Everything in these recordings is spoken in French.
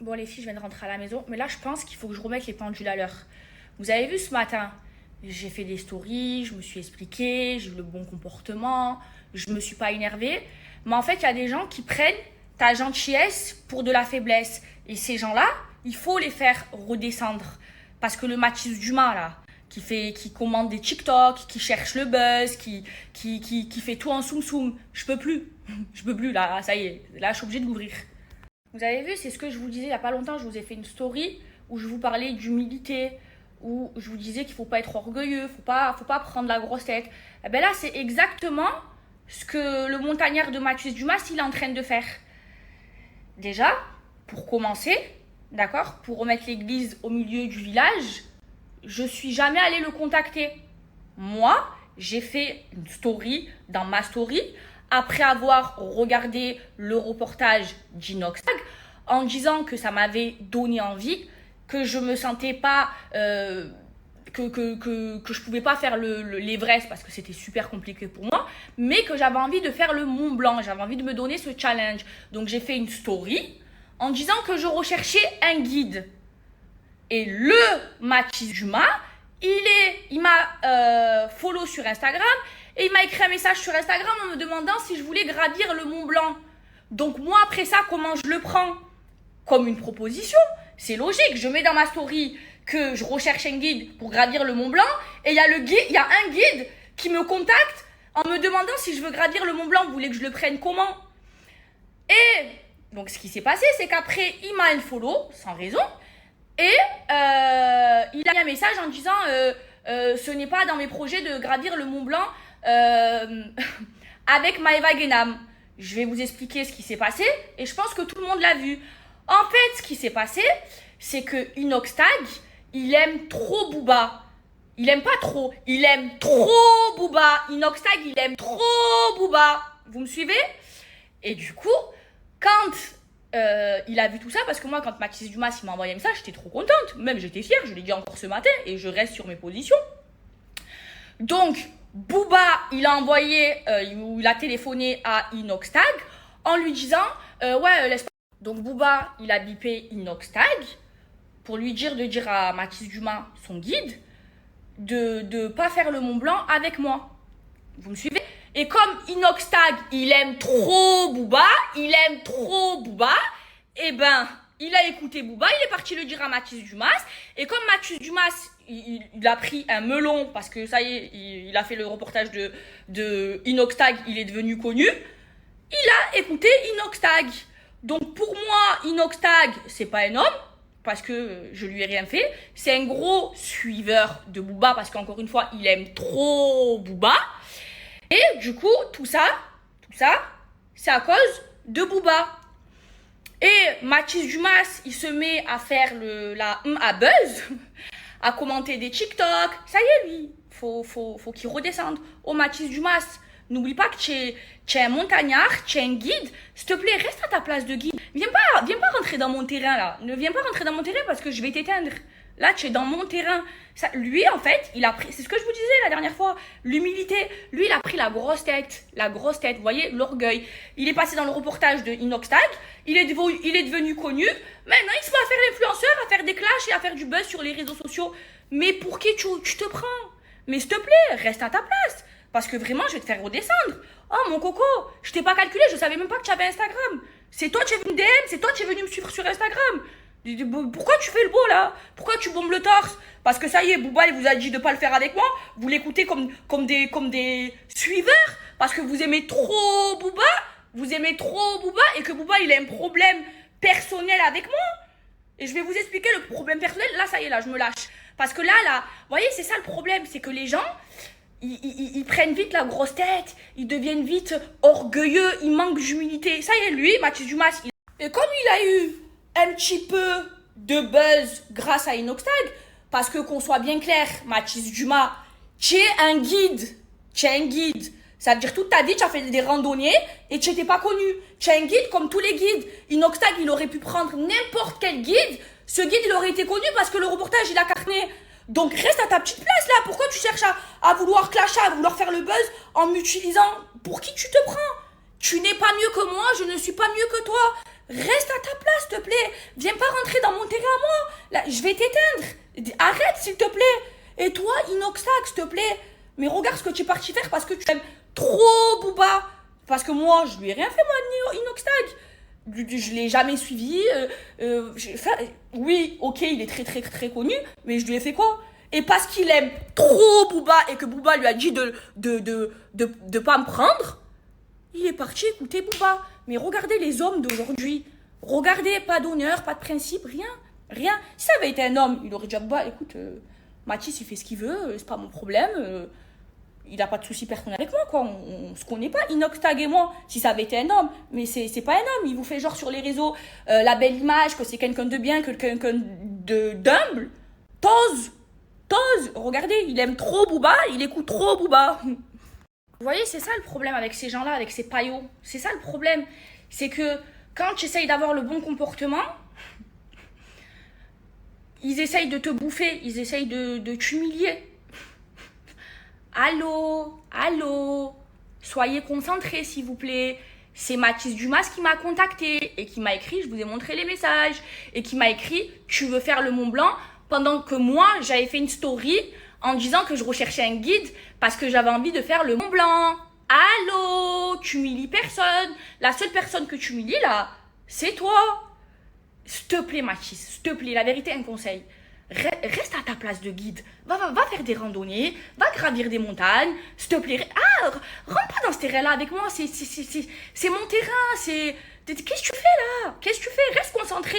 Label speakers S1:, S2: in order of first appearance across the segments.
S1: Bon les filles, je viens de rentrer à la maison, mais là je pense qu'il faut que je remette les pendules à l'heure. Vous avez vu ce matin, j'ai fait des stories, je me suis expliquée, j'ai eu le bon comportement, je me suis pas énervée. Mais en fait, il y a des gens qui prennent ta gentillesse pour de la faiblesse. Et ces gens-là, il faut les faire redescendre. Parce que le Mathis Dumas, là, qui commande des TikTok, qui cherche le buzz, qui fait tout en soum-soum, je peux plus. Je peux plus, là, ça y est, là je suis obligée de l'ouvrir. Vous avez vu, c'est ce que je vous disais il y a pas longtemps, je vous ai fait une story où je vous parlais d'humilité, où je vous disais qu'il faut pas être orgueilleux, faut pas prendre la grosse tête. Et ben là, c'est exactement ce que le montagnard de Mathis Dumas, il est en train de faire. Déjà, pour commencer, d'accord, pour remettre l'église au milieu du village, je suis jamais allée le contacter. Moi, j'ai fait une story dans ma story après avoir regardé le reportage d'Inoxtag en disant que ça m'avait donné envie, que je me sentais pas que je pouvais pas faire l'Everest parce que c'était super compliqué pour moi, mais que j'avais envie de faire le Mont Blanc, j'avais envie de me donner ce challenge. Donc j'ai fait une story en disant que je recherchais un guide. Et le Mathis Dumas, il m'a follow sur Instagram et il m'a écrit un message sur Instagram en me demandant si je voulais gravir le Mont Blanc. Donc moi après ça, comment je le prends? Comme une proposition. C'est logique, je mets dans ma story que je recherche un guide pour gravir le Mont Blanc et il y a un guide qui me contacte en me demandant si je veux gravir le Mont Blanc. Vous voulez que je le prenne comment? Et donc ce qui s'est passé, c'est qu'après il m'a unfollow sans raison et il a mis un message en disant ce n'est pas dans mes projets de gravir le Mont Blanc avec Maëva Guénam. Je vais vous expliquer ce qui s'est passé et je pense que tout le monde l'a vu. En fait, ce qui s'est passé, c'est que Inoxtag, il aime trop Booba. Il aime pas trop, il aime trop Booba. Inoxtag, il aime trop Booba. Vous me suivez? Et du coup, quand il a vu tout ça, parce que moi, quand Mathis Dumas il m'a envoyé un message, j'étais trop contente. Même j'étais fière, je l'ai dit encore ce matin, et je reste sur mes positions. Donc, Booba, il a envoyé, il a téléphoné à Inoxtag en lui disant ouais, laisse pas. Donc Booba, il a bipé Inoxtag pour lui dire de dire à Mathis Dumas, son guide, de pas faire le Mont Blanc avec moi. Vous me suivez? Et comme Inoxtag, il aime trop Booba, et ben, il a écouté Booba, il est parti le dire à Mathis Dumas, et comme Mathis Dumas, il a pris un melon, parce que ça y est, il a fait le reportage de Inoxtag, il est devenu connu, il a écouté Inoxtag. Donc pour moi, Inoxtag, c'est pas un homme, parce que je lui ai rien fait. C'est un gros suiveur de Booba, parce qu'encore une fois, il aime trop Booba. Et du coup, tout ça, c'est à cause de Booba. Et Mathis Dumas, il se met à faire à buzz, à commenter des TikTok. Ça y est, lui, faut qu'il redescende. Oh, Mathis Dumas, n'oublie pas que tu es un montagnard, tu es un guide. S'il te plaît, reste à ta place de guide. Viens pas rentrer dans mon terrain, là. Ne viens pas rentrer dans mon terrain parce que je vais t'éteindre. Là, tu es dans mon terrain. Ça, lui, en fait, il a pris... C'est ce que je vous disais la dernière fois. L'humilité. Lui, il a pris la grosse tête. La grosse tête. Vous voyez, l'orgueil. Il est passé dans le reportage de Inoxtag. Il est devenu connu. Maintenant, il se met à faire l'influenceur, à faire des clashs et à faire du buzz sur les réseaux sociaux. Mais pour qui tu te prends? Mais s'il te plaît, reste à ta place. Parce que vraiment, je vais te faire redescendre. Oh, mon coco, je t'ai pas calculé. Je savais même pas que tu avais Instagram. C'est toi qui es venu me DM. C'est toi qui es venu me suivre sur Instagram. Pourquoi tu fais le beau là? Pourquoi tu bombes le torse? Parce que ça y est, Booba il vous a dit de pas le faire avec moi. Vous l'écoutez comme des suiveurs parce que vous aimez trop Booba. Et que Booba il a un problème personnel avec moi. Et je vais vous expliquer le problème personnel. Là ça y est, là je me lâche. Parce que là, vous voyez, c'est ça le problème. C'est que les gens, ils prennent vite la grosse tête. Ils deviennent vite orgueilleux. Ils manquent d'humilité. Ça y est, lui, Mathis Dumas, et comme il a eu un petit peu de buzz grâce à Inoxtag, parce que qu'on soit bien clair, Mathis Dumas, tu es un guide. Ça veut dire toute ta vie, tu as fait des randonnées et tu n'étais pas connu. Tu es un guide comme tous les guides. Inoxtag, il aurait pu prendre n'importe quel guide. Ce guide, il aurait été connu parce que le reportage, il a carné. Donc reste à ta petite place là. Pourquoi tu cherches à vouloir clasher, à vouloir faire le buzz en m'utilisant? Pour qui tu te prends? Tu n'es pas mieux que moi, je ne suis pas mieux que toi. Reste à ta place, s'il te plaît. Viens pas je vais t'éteindre. Arrête, s'il te plaît. Et toi, Inoxtag, s'il te plaît. Mais regarde ce que tu es parti faire parce que tu aimes trop Booba. Parce que moi, je lui ai rien fait, moi, Inoxtag. Je l'ai jamais suivi. Oui, ok, il est très, très, très connu. Mais je lui ai fait quoi? Et parce qu'il aime trop Booba et que Booba lui a dit de pas me prendre, il est parti écouter Booba. Mais regardez les hommes d'aujourd'hui. Regardez, pas d'honneur, pas de principe, rien. Rien. Si ça avait été un homme, il aurait dit bah écoute, Mathis il fait ce qu'il veut, c'est pas mon problème. Il a pas de soucis personnels avec moi, quoi. On se connaît pas, Inoxtag et moi, si ça avait été un homme. Mais c'est pas un homme. Il vous fait genre sur les réseaux la belle image, que c'est quelqu'un de bien, que quelqu'un d'humble. Tose, regardez, il aime trop Booba, il écoute trop Booba. Vous voyez, c'est ça le problème avec ces gens-là, avec ces paillots. C'est ça le problème. C'est que quand tu essayes d'avoir le bon comportement, ils essayent de te bouffer, ils essayent de t'humilier. Allô, soyez concentrés s'il vous plaît. C'est Mathis Dumas qui m'a contacté et qui m'a écrit, je vous ai montré les messages, et qui m'a écrit, tu veux faire le Mont Blanc, pendant que moi, j'avais fait une story en disant que je recherchais un guide parce que j'avais envie de faire le Mont Blanc. Allô, tu humilies personne. La seule personne que tu humilies là, c'est toi. S'il te plaît, Mathis, s'il te plaît, la vérité, un conseil. Reste à ta place de guide. Va faire des randonnées, va gravir des montagnes. S'il te plaît, rentre pas dans ce terrain-là avec moi. C'est mon terrain. Qu'est-ce que tu fais là? Qu'est-ce que tu fais? Reste concentré.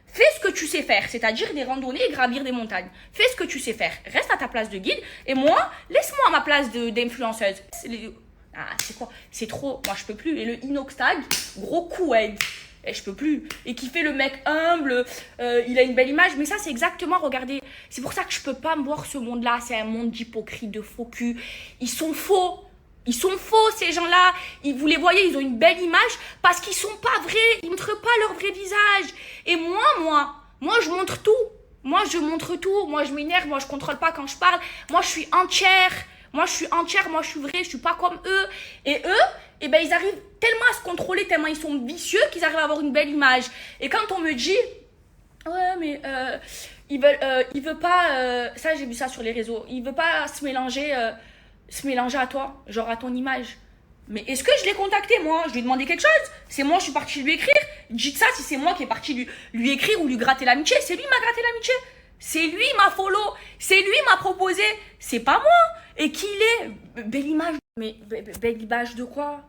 S1: Fais ce que tu sais faire, c'est-à-dire des randonnées et gravir des montagnes. Fais ce que tu sais faire. Reste à ta place de guide. Et moi, laisse-moi à ma place d'influenceuse. C'est quoi? C'est trop. Moi, je peux plus. Et le Inoxtag, gros couette. Et je peux plus. Et qui fait le mec humble. Il a une belle image. Mais ça, c'est exactement, regardez. C'est pour ça que je peux pas me voir ce monde-là. C'est un monde d'hypocrites, de faux cul. Ils sont faux. Ils sont faux, ces gens-là. Vous les voyez, ils ont une belle image parce qu'ils sont pas vrais. Ils montrent pas leur vrai visage. Et moi, je montre tout. Moi, je montre tout. Moi, je m'énerve. Moi, je contrôle pas quand je parle. Moi, je suis entière. Moi, je suis vraie. Je suis pas comme eux. Et eux, eh ben, ils arrivent tellement à se contrôler, tellement ils sont vicieux qu'ils arrivent à avoir une belle image. Et quand on me dit, ouais, mais il veut pas, ça, j'ai vu ça sur les réseaux. Il veut pas se mélanger à toi, genre à ton image. Mais est-ce que je l'ai contacté, moi? Je lui ai demandé quelque chose? C'est moi, je suis partie lui écrire? Dites ça si c'est moi qui est partie lui écrire ou lui gratter l'amitié. C'est lui qui m'a gratté l'amitié. C'est lui qui m'a follow. C'est lui qui m'a proposé. C'est pas moi. Et qui il est? Belle image. Mais belle image de quoi?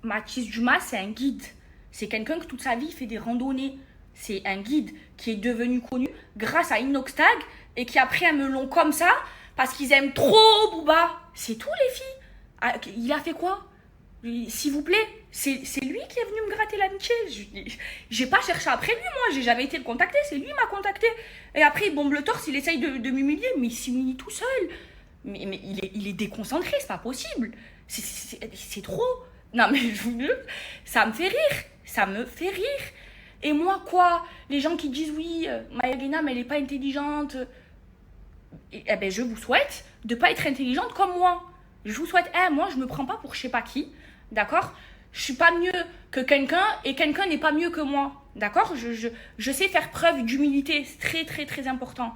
S1: Mathis Dumas, c'est un guide. C'est quelqu'un qui toute sa vie fait des randonnées. C'est un guide qui est devenu connu grâce à Inoxtag et qui a pris un melon comme ça parce qu'ils aiment trop Booba. C'est tout, les filles. Il a fait quoi? S'il vous plaît, c'est lui qui est venu me gratter l'amitié. J'ai pas cherché après lui, moi. J'ai jamais été le contacter. C'est lui qui m'a contacté. Et après, il bombe le torse, il essaye de m'humilier. Mais il s'humilie tout seul. Mais il est déconcentré, c'est pas possible. C'est trop. Non, mais je vous jure, ça me fait rire. Ça me fait rire. Et moi, quoi? Les gens qui disent, oui, Maya Guénam, elle est pas intelligente. Eh ben, je vous souhaite de pas être intelligente comme moi. Je vous souhaite, moi, je me prends pas pour je sais pas qui. D'accord? Je suis pas mieux que quelqu'un et quelqu'un n'est pas mieux que moi. D'accord? Je sais faire preuve d'humilité. C'est très, très, très important.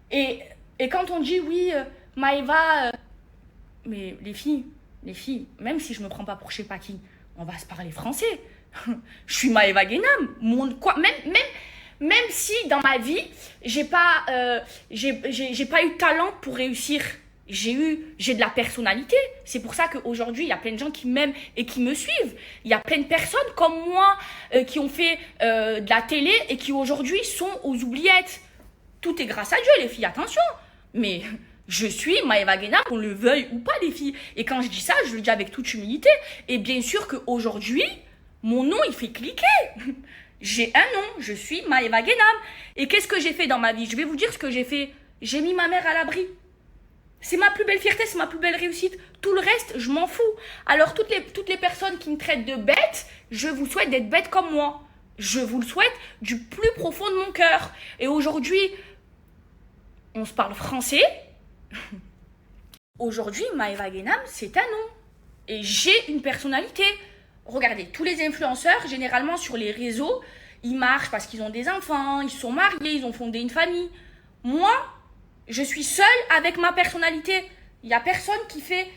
S1: Et quand on dit, oui, Maëva... mais les filles, même si je me prends pas pour je sais pas qui, on va se parler français. Je suis Maëva Guénam. Même si dans ma vie, j'ai pas eu de talent pour réussir. J'ai de la personnalité. C'est pour ça qu'aujourd'hui, il y a plein de gens qui m'aiment et qui me suivent. Il y a plein de personnes comme moi qui ont fait de la télé et qui aujourd'hui sont aux oubliettes. Tout est grâce à Dieu, les filles, attention. Mais je suis Maëva Guénam, qu'on le veuille ou pas, les filles. Et quand je dis ça, je le dis avec toute humilité. Et bien sûr qu'aujourd'hui, mon nom, il fait cliquer. J'ai un nom, je suis Maëva Guénam. Et qu'est-ce que j'ai fait dans ma vie? Je vais vous dire ce que j'ai fait. J'ai mis ma mère à l'abri. C'est ma plus belle fierté, c'est ma plus belle réussite. Tout le reste, je m'en fous. Alors, toutes les personnes qui me traitent de bête, je vous souhaite d'être bête comme moi. Je vous le souhaite du plus profond de mon cœur. Et aujourd'hui, on se parle français. Aujourd'hui, Maëva Guénam, c'est un nom. Et j'ai une personnalité. Regardez, tous les influenceurs, généralement sur les réseaux, ils marchent parce qu'ils ont des enfants, ils sont mariés, ils ont fondé une famille. Moi, je suis seule avec ma personnalité. Il n'y a personne qui fait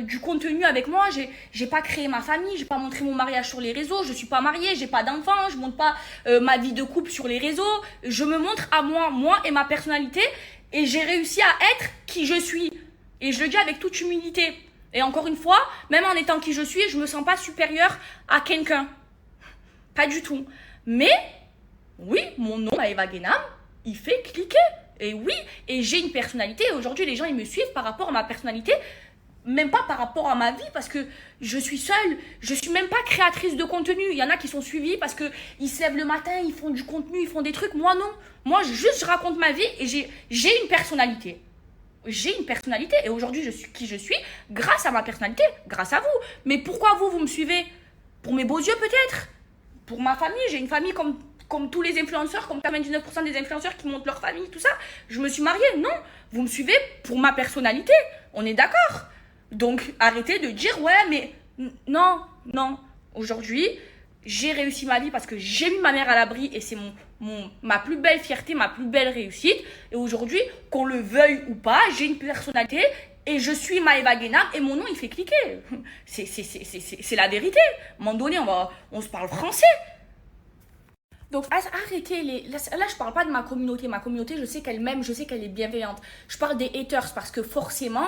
S1: du contenu avec moi. J'ai pas créé ma famille, j'ai pas montré mon mariage sur les réseaux, je suis pas mariée, j'ai pas d'enfants, je montre pas ma vie de couple sur les réseaux. Je me montre à moi et ma personnalité, et j'ai réussi à être qui je suis. Et je le dis avec toute humilité. Et encore une fois, même en étant qui je suis, je me sens pas supérieure à quelqu'un. Pas du tout. Mais, oui, mon nom, Maëva Guénam, il fait cliquer. Et oui, et j'ai une personnalité. Et aujourd'hui, les gens, ils me suivent par rapport à ma personnalité. Même pas par rapport à ma vie, parce que je suis seule. Je suis même pas créatrice de contenu. Il y en a qui sont suivis parce qu'ils se lèvent le matin, ils font du contenu, ils font des trucs. Moi, non. Moi, je raconte ma vie et j'ai une personnalité. J'ai une personnalité. Et aujourd'hui, je suis qui je suis grâce à ma personnalité, grâce à vous. Mais pourquoi vous me suivez? Pour mes beaux yeux, peut-être? Pour ma famille. J'ai une famille comme tous les influenceurs, comme 99% des influenceurs qui montrent leur famille, tout ça. Je me suis mariée. Non. Vous me suivez pour ma personnalité. On est d'accord? Donc, arrêtez de dire, ouais, mais non. Aujourd'hui, j'ai réussi ma vie parce que j'ai mis ma mère à l'abri et c'est ma plus belle fierté, ma plus belle réussite. Et aujourd'hui, qu'on le veuille ou pas, j'ai une personnalité et je suis Maëva Guénam et mon nom, il fait cliquer. C'est la vérité. À un moment donné, on se parle français. Donc, arrêtez là, je parle pas de ma communauté. Ma communauté, je sais qu'elle m'aime, je sais qu'elle est bienveillante. Je parle des haters parce que forcément,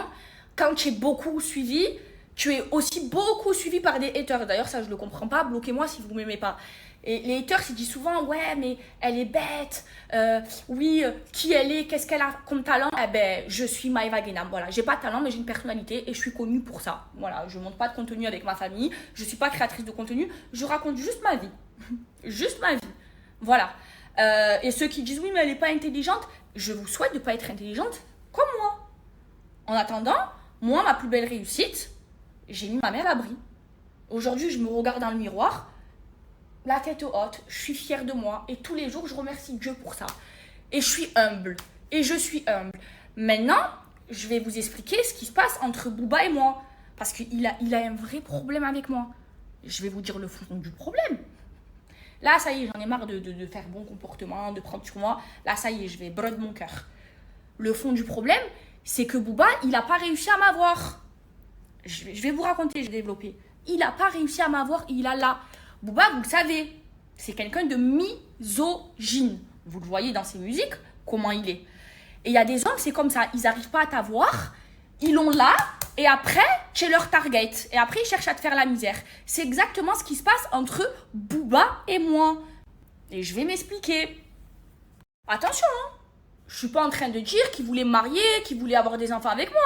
S1: quand tu es beaucoup suivi, tu es aussi beaucoup suivi par des haters. D'ailleurs, ça, je le comprends pas. Bloquez-moi si vous m'aimez pas. Et les haters, ils disent souvent, ouais, mais elle est bête. Oui, qui elle est, qu'est-ce qu'elle a comme talent? Eh ben, je suis Maëva Guénam. Voilà, j'ai pas de talent, mais j'ai une personnalité et je suis connue pour ça. Voilà, je monte pas de contenu avec ma famille. Je suis pas créatrice de contenu. Je raconte juste ma vie. Juste ma vie. Voilà. Et ceux qui disent, oui, mais elle est pas intelligente, je vous souhaite de pas être intelligente comme moi. En attendant, moi, ma plus belle réussite, j'ai mis ma mère à l'abri. Aujourd'hui, je me regarde dans le miroir, la tête haute, je suis fière de moi. Et tous les jours, je remercie Dieu pour ça. Et je suis humble. Maintenant, je vais vous expliquer ce qui se passe entre Booba et moi. Parce qu'il a un vrai problème avec moi. Je vais vous dire le fond du problème. Là, ça y est, j'en ai marre de faire bon comportement, de prendre sur moi. Là, ça y est, je vais brûler mon cœur. Le fond du problème, c'est que Booba, il n'a pas réussi à m'avoir. Je vais vous raconter, je vais développer. Il n'a pas réussi à m'avoir, il a là. Booba, vous le savez, c'est quelqu'un de misogyne. Vous le voyez dans ses musiques, comment il est. Et il y a des hommes, c'est comme ça, ils n'arrivent pas à t'avoir, ils l'ont là, et après, tu es leur target. Et après, ils cherchent à te faire la misère. C'est exactement ce qui se passe entre Booba et moi. Et je vais m'expliquer. Attention, hein. Je suis pas en train de dire qu'il voulait me marier, qu'il voulait avoir des enfants avec moi.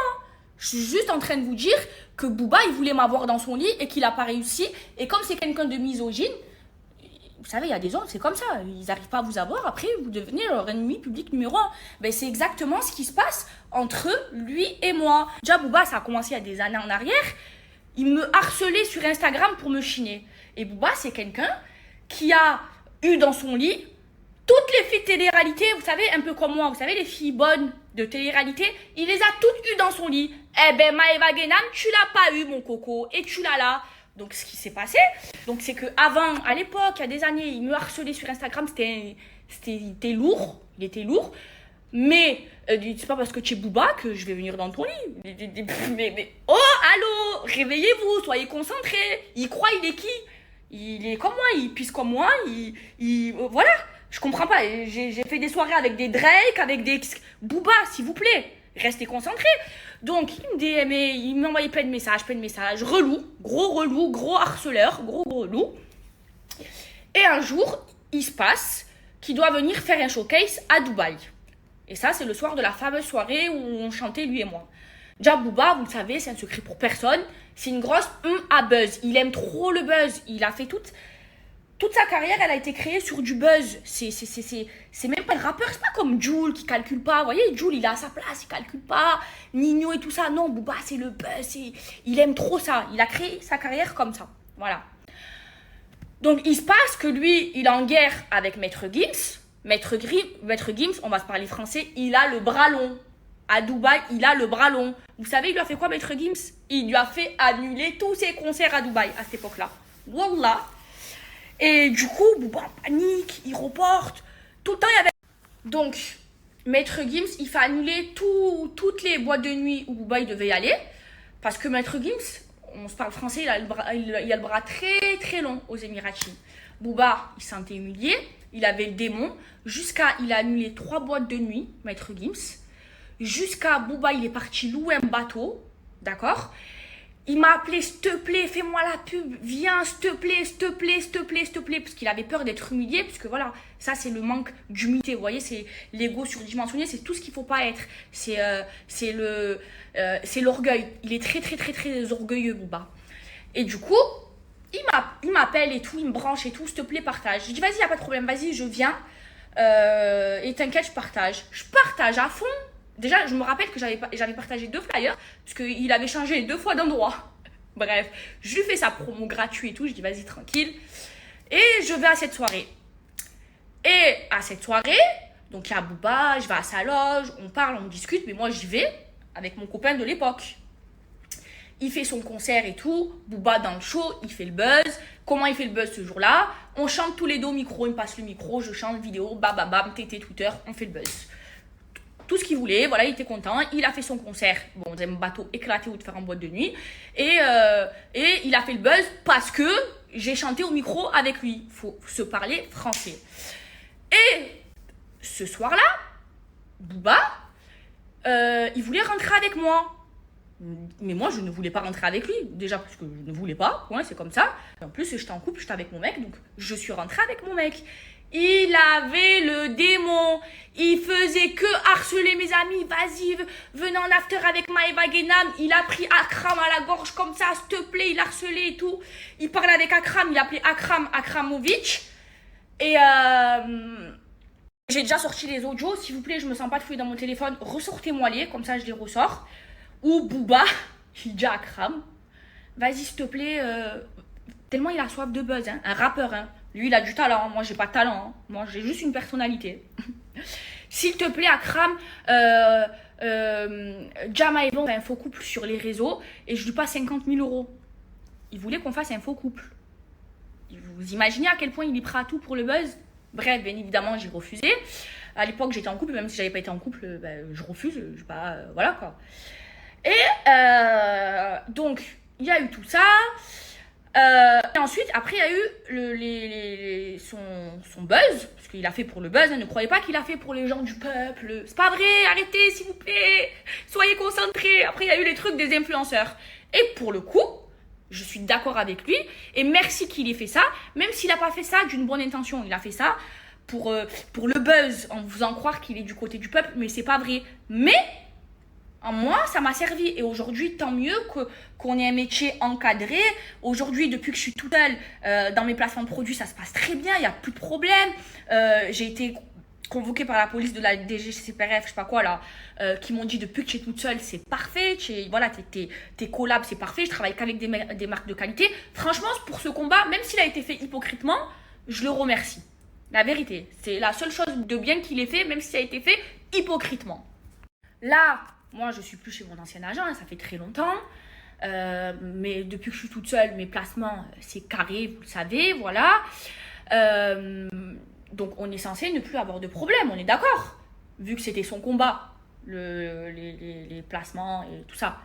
S1: Je suis juste en train de vous dire que Booba, il voulait m'avoir dans son lit et qu'il n'a pas réussi. Et comme c'est quelqu'un de misogyne, vous savez, il y a des hommes, c'est comme ça. Ils n'arrivent pas à vous avoir, après, vous devenez leur ennemi public numéro 1. Ben, c'est exactement ce qui se passe entre lui et moi. Déjà, Booba, ça a commencé il y a des années en arrière. Il me harcelait sur Instagram pour me chiner. Et Booba, c'est quelqu'un qui a eu dans son lit toutes les filles de télé-réalité, vous savez, un peu comme moi, vous savez, les filles bonnes de télé-réalité, il les a toutes eues dans son lit. Eh ben, Maëva Guénam, tu l'as pas eu, mon coco, et tu l'as là. Donc, ce qui s'est passé, donc c'est qu'avant, à l'époque, il y a des années, il me harcelait sur Instagram, il était lourd, mais c'est pas parce que tu es Booba que je vais venir dans ton lit. Mais oh, allô, réveillez-vous, soyez concentrés. Il croit, il est qui? Il est comme moi, il pisse comme moi, voilà. Je comprends pas. J'ai fait des soirées avec des Drake, avec des Booba, s'il vous plaît. Restez concentrés. Donc, il me DMait, il m'envoyait plein de messages. Relou, gros harceleur, gros relou. Et un jour, il se passe qu'il doit venir faire un showcase à Dubaï. Et ça, c'est le soir de la fameuse soirée où on chantait, lui et moi. Déjà, Booba, vous le savez, c'est un secret pour personne. C'est une grosse à buzz. Il aime trop le buzz. Il a fait toute sa carrière, elle a été créée sur du buzz. C'est même pas un rappeur, c'est pas comme Jul qui calcule pas. Vous voyez, Jul, il est à sa place, il calcule pas. Nino et tout ça. Non, Booba, c'est le buzz. Il aime trop ça. Il a créé sa carrière comme ça. Voilà. Donc, il se passe que lui, il est en guerre avec Maître Gims. Maître Gims, on va se parler français, il a le bras long. À Dubaï, il a le bras long. Vous savez, il lui a fait quoi, Maître Gims? Il lui a fait annuler tous ses concerts à Dubaï à cette époque-là. Wallah. Et du coup, Booba en panique, il reporte. Tout le temps, il y avait... Donc, Maître Gims, il fait annuler toutes les boîtes de nuit où Booba il devait y aller. Parce que Maître Gims, on se parle français, il a le bras très très long aux Émiratis. Booba, il s'est sentait humilié, il avait le démon. Il a annulé 3 boîtes de nuit, Maître Gims. Jusqu'à Booba, il est parti louer un bateau, d'accord? Il m'a appelé, s'il te plaît, fais-moi la pub, viens, s'il te plaît, s'il te plaît, s'il te plaît, s'il te plaît, parce qu'il avait peur d'être humilié, parce que voilà, ça c'est le manque d'humilité, vous voyez, c'est l'ego surdimensionné, c'est tout ce qu'il ne faut pas être, c'est l'orgueil, il est très très très très orgueilleux, Booba. Et du coup, il m'appelle et tout, il me branche et tout, s'il te plaît, partage. Je dis, vas-y, y a pas de problème, vas-y, je viens, et t'inquiète, je partage à fond. Déjà, je me rappelle que j'avais partagé 2 flyers, parce qu'il avait changé 2 fois d'endroit. Bref, je lui fais sa promo gratuite et tout, je dis vas-y, tranquille. Et je vais à cette soirée. Et à cette soirée, donc il y a Booba, je vais à sa loge, on parle, on discute, mais moi j'y vais avec mon copain de l'époque. Il fait son concert et tout, Booba dans le show, il fait le buzz. Comment il fait le buzz ce jour-là? On chante tous les deux au micro, il me passe le micro, je chante vidéo, bam, TT, Twitter, on fait le buzz. Tout ce qu'il voulait, voilà, il était content, il a fait son concert, bon, dans un bateau éclaté ou de faire en boîte de nuit, et il a fait le buzz parce que j'ai chanté au micro avec lui, faut se parler français. Et ce soir-là, Booba, il voulait rentrer avec moi, mais moi je ne voulais pas rentrer avec lui, déjà parce que je ne voulais pas, ouais, c'est comme ça, et en plus j'étais en couple, j'étais avec mon mec, donc je suis rentrée avec mon mec. Il avait le démon. Il faisait que harceler mes amis. Vas-y, venez en after avec Maëva Guénam. Il a pris Akram à la gorge comme ça, s'il te plaît. Il harcelait et tout. Il parlait avec Akram. Il appelait Akram Akramovic. Et j'ai déjà sorti les audios. S'il vous plaît, je me sens pas de fouiller dans mon téléphone. Ressortez-moi les, comme ça je les ressors. Ou Booba, il dit à Akram, vas-y, s'il te plaît. Tellement il a soif de buzz, hein. Un rappeur, hein. Lui, il a du talent. Moi, j'ai pas de talent. Hein. Moi, j'ai juste une personnalité. S'il te plaît, Akram, Jama et Bon fait un faux couple sur les réseaux et je lui passe 50 000 euros. Il voulait qu'on fasse un faux couple. Vous imaginez à quel point il est prêt à tout pour le buzz? Bref, bien évidemment, j'ai refusé. À l'époque, j'étais en couple. Même si j'avais pas été en couple, je refuse. Je pas, voilà quoi. Et donc, il y a eu tout ça. Et ensuite, après, il y a eu son buzz, parce qu'il a fait pour le buzz, hein, ne croyez pas qu'il a fait pour les gens du peuple. C'est pas vrai, arrêtez s'il vous plaît, soyez concentrés. Après, il y a eu les trucs des influenceurs. Et pour le coup, je suis d'accord avec lui, et merci qu'il ait fait ça, même s'il n'a pas fait ça d'une bonne intention. Il a fait ça pour le buzz, en vous faisant croire qu'il est du côté du peuple, mais c'est pas vrai. Mais en moi, ça m'a servi. Et aujourd'hui, tant mieux qu'on ait un métier encadré. Aujourd'hui, depuis que je suis toute seule dans mes placements de produits, ça se passe très bien. Il n'y a plus de problème. J'ai été convoquée par la police de la DGCPRF, je sais pas quoi là, qui m'ont dit depuis que tu es toute seule, c'est parfait. Voilà, tes collabs, c'est parfait. Je travaille qu'avec des marques de qualité. Franchement, pour ce combat, même s'il a été fait hypocritement, je le remercie. La vérité, c'est la seule chose de bien qu'il ait fait, même si ça a été fait hypocritement. Là, moi, je suis plus chez mon ancien agent, hein, ça fait très longtemps. Mais depuis que je suis toute seule, mes placements, c'est carré, vous le savez, voilà. Donc, on est censé ne plus avoir de problème, on est d'accord. Vu que c'était son combat, les placements et tout ça,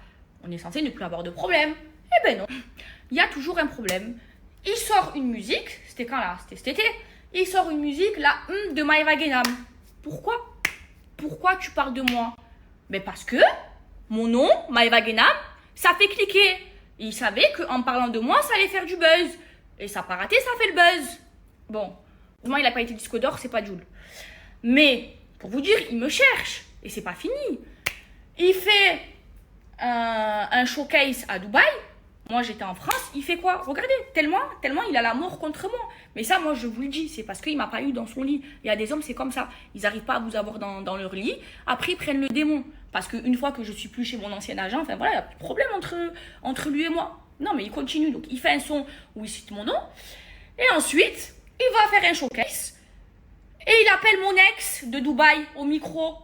S1: on est censé ne plus avoir de problème. Eh ben non, il y a toujours un problème. Il sort une musique, c'était quand là? C'était cet été. Il sort une musique, la de Maëva Guénam. Pourquoi tu parles de moi? Mais parce que mon nom, Maëva Guénam, ça fait cliquer. Et il savait qu'en parlant de moi, ça allait faire du buzz. Et ça n'a pas raté, ça fait le buzz. Bon, moi, il n'a pas été disque d'or, c'est pas Jul. Mais, pour vous dire, il me cherche. Et c'est pas fini. Il fait un showcase à Dubaï. Moi, j'étais en France. Il fait quoi? Regardez, tellement il a l'amour contre moi. Mais ça, moi, je vous le dis, c'est parce qu'il m'a pas eu dans son lit. Il y a des hommes, c'est comme ça. Ils n'arrivent pas à vous avoir dans leur lit. Après, ils prennent le démon. Parce qu'une fois que je suis plus chez mon ancien agent, enfin voilà, il n'y a plus de problème entre lui et moi. Non, mais il continue. Donc, il fait un son où il cite mon nom. Et ensuite, il va faire un showcase. Et il appelle mon ex de Dubaï au micro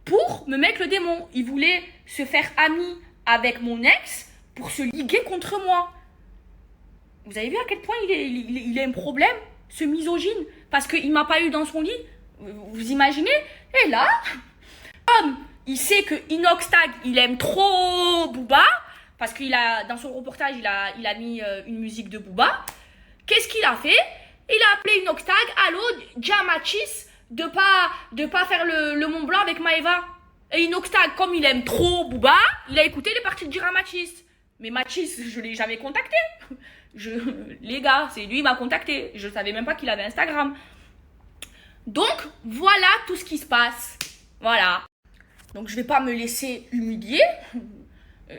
S1: pour me mettre le démon. Il voulait se faire ami avec mon ex pour se liguer contre moi. Vous avez vu à quel point il a un problème, ce misogyne, parce qu'il m'a pas eu dans son lit. Vous imaginez? Et là, comme il sait que Inoxtag, il aime trop Booba, parce qu'il a, dans son reportage, il a mis une musique de Booba. Qu'est-ce qu'il a fait? Il a appelé Inoxtag, allô, Diamachis, de pas faire le Mont Blanc avec Maeva. Et Inoxtag, comme il aime trop Booba, il a écouté les parties de dire à Machis. Mais Machis, je l'ai jamais contacté. Les gars, c'est lui qui m'a contacté. Je savais même pas qu'il avait Instagram. Donc, voilà tout ce qui se passe. Voilà. Donc, je vais pas me laisser humilier.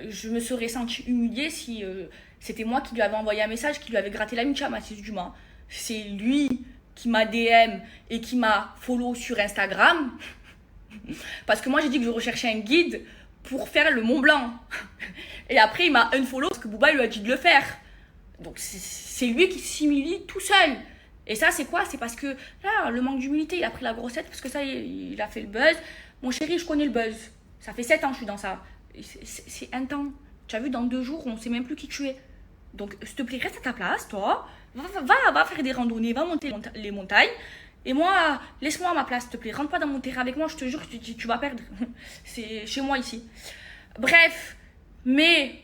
S1: Je me serais senti humiliée si c'était moi qui lui avais envoyé un message, qui lui avait gratté l'amitié à Mathis Dumas. C'est lui qui m'a DM et qui m'a follow sur Instagram. Parce que moi, j'ai dit que je recherchais un guide pour faire le Mont Blanc. Et après, il m'a unfollow parce que Booba lui a dit de le faire. Donc, c'est lui qui s'humilie tout seul. Et ça, c'est quoi? C'est parce que là, le manque d'humilité, il a pris la grossette parce que ça, il a fait le buzz. Mon chéri, je connais le buzz. Ça fait 7 ans que je suis dans ça. C'est un temps. Tu as vu, dans 2 jours, on sait même plus qui tu es. Donc, s'il te plaît, reste à ta place, toi. Va faire des randonnées, va monter les montagnes. Et moi, laisse-moi à ma place, s'il te plaît. Rentre pas dans mon terrain avec moi, je te jure que tu vas perdre. C'est chez moi ici. Bref, mais,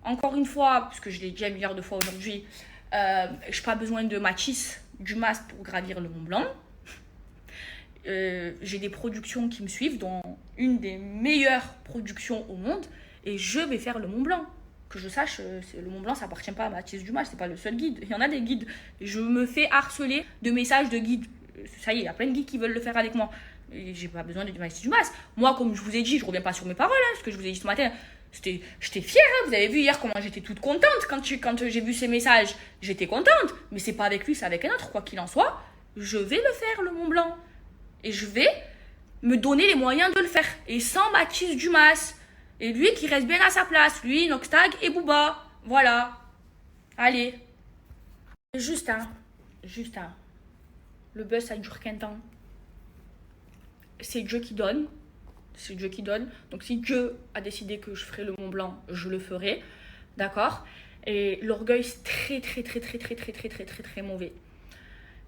S1: encore une fois, parce que je l'ai dit un milliard de fois aujourd'hui, je n'ai pas besoin de Mathis Dumas pour gravir le Mont Blanc. J'ai des productions qui me suivent, dont une des meilleures productions au monde, et je vais faire le Mont Blanc. Que je sache, le Mont Blanc, ça appartient pas à Mathis Dumas, c'est pas le seul guide. Il y en a des guides. Je me fais harceler de messages de guides. Ça y est, il y a plein de guides qui veulent le faire avec moi. Et j'ai pas besoin de Mathis Dumas. Moi, comme je vous ai dit, je reviens pas sur mes paroles, ce que je vous ai dit ce matin. J'étais fière, vous avez vu hier comment j'étais toute contente quand j'ai vu ces messages. J'étais contente, mais c'est pas avec lui, c'est avec un autre. Quoi qu'il en soit, je vais le faire, le Mont Blanc. Et je vais me donner les moyens de le faire. Et sans Mathis Dumas. Et lui qui reste bien à sa place. Lui, Inoxtag et Booba. Voilà. Allez. Juste, le buzz, ça dure qu'un temps. C'est Dieu qui donne. C'est Dieu qui donne. Donc si Dieu a décidé que je ferai le Mont Blanc, je le ferai. D'accord? Et l'orgueil, c'est très mauvais.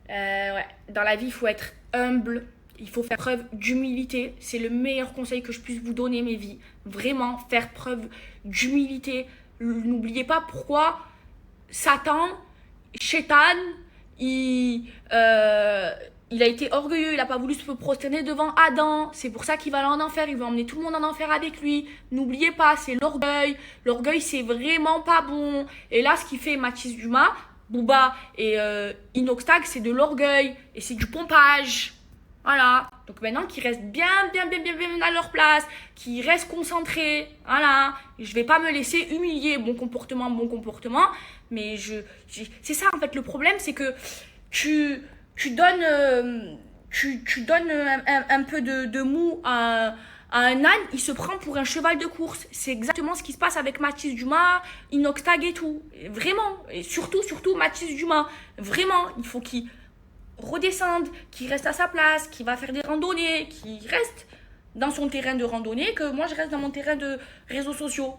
S1: Ouais. Dans la vie, il faut être humble. Il faut faire preuve d'humilité. C'est le meilleur conseil que je puisse vous donner, mes vies. Vraiment, faire preuve d'humilité. N'oubliez pas pourquoi Satan, Shaitan, il a été orgueilleux. Il n'a pas voulu se prosterner devant Adam. C'est pour ça qu'il va aller en enfer. Il va emmener tout le monde en enfer avec lui. N'oubliez pas, c'est l'orgueil. L'orgueil, c'est vraiment pas bon. Et là, ce qui fait Mathis Dumas, Booba et Inoxtag, c'est de l'orgueil. Et c'est du pompage. Voilà. Donc maintenant qu'ils restent bien à leur place, qu'ils restent concentrés. Voilà. Je vais pas me laisser humilier. Bon comportement. Mais c'est ça en fait le problème, c'est que tu donnes un peu de mou à un âne, il se prend pour un cheval de course. C'est exactement ce qui se passe avec Mathis Dumas, Inoxtag et tout. Et vraiment. Et surtout Mathis Dumas. Vraiment, il faut qu'il redescende, qui reste à sa place, qui va faire des randonnées, qui reste dans son terrain de randonnée, que moi je reste dans mon terrain de réseaux sociaux.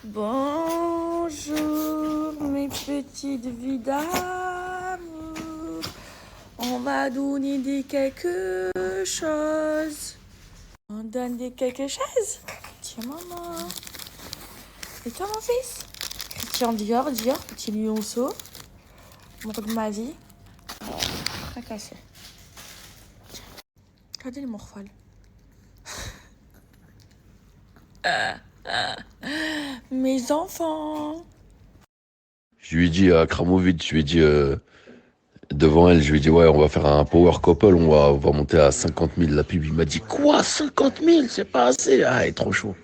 S1: Bonjour mes petites vies d'amour. On va donner des quelque chose. On donne des quelque chose. Tiens maman. Et toi mon fils? Christian Dior, petit lionceau. Amour de ma vie. Fracassé. Regardez les morphales. Mes enfants.
S2: Je lui ai dit à Kramovic, je lui ai dit devant elle, je lui ai dit ouais, on va faire un power couple, on va monter à 50 000 la pub. Il m'a dit quoi, 50 000, c'est pas assez. Ah, il est trop chaud.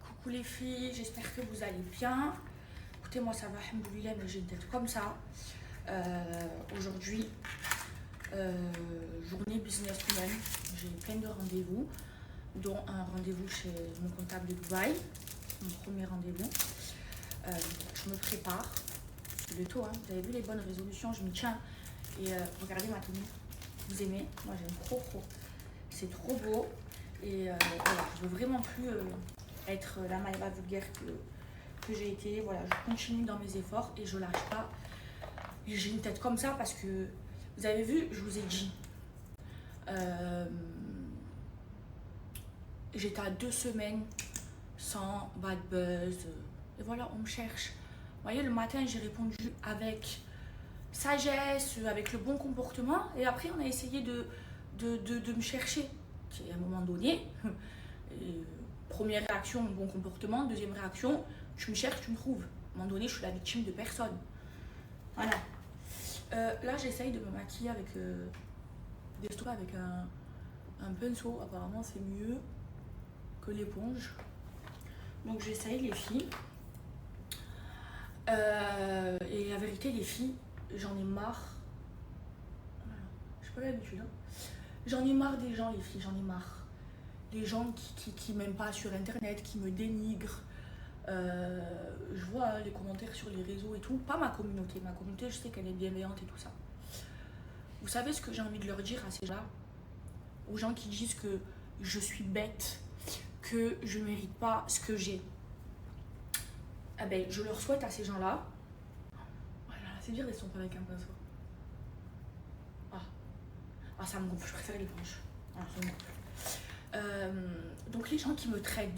S1: Coucou les filles, j'espère que vous allez bien. Écoutez, moi ça va, alhamdoulilah, mais j'ai une tête comme ça. Aujourd'hui, journée businesswoman, j'ai plein de rendez-vous, dont un rendez-vous chez mon comptable de Dubaï, mon premier rendez-vous. Je me prépare, c'est le taux, hein. Vous avez vu les bonnes résolutions, je m'y tiens. Et regardez ma tenue, vous aimez? Moi j'aime trop, c'est trop beau. Et voilà, je veux vraiment plus être la Maëva vulgaire que j'ai été. Voilà, je continue dans mes efforts et je lâche pas. J'ai une tête comme ça parce que, vous avez vu, je vous ai dit, j'étais à 2 semaines sans bad buzz. Et voilà, on me cherche. Vous voyez, le matin, j'ai répondu avec sagesse, avec le bon comportement. Et après, on a essayé de me chercher. Et à un moment donné, première réaction, bon comportement. Deuxième réaction, tu me cherches, tu me trouves. À un moment donné, je suis la victime de personne. Voilà. Là, j'essaye de me maquiller avec avec un pinceau. Apparemment, c'est mieux que l'éponge. Donc, j'essaye, les filles. Et la vérité, les filles, j'en ai marre. Voilà. J'ai pas l'habitude. Hein. J'en ai marre des gens, les filles, j'en ai marre. Les gens qui m'aiment pas sur internet, qui me dénigrent. Je vois les commentaires sur les réseaux et tout. Pas ma communauté. Ma communauté, je sais qu'elle est bienveillante et tout ça. Vous savez ce que j'ai envie de leur dire à ces gens-là? Aux gens qui disent que je suis bête, que je ne mérite pas ce que j'ai. Ah ben, je leur souhaite à ces gens-là. Voilà, c'est dire, ils sont pas avec un pinceau. Ça me gonfle, je préfère l'éponge. Ça me gonfle. Donc les gens qui me traitent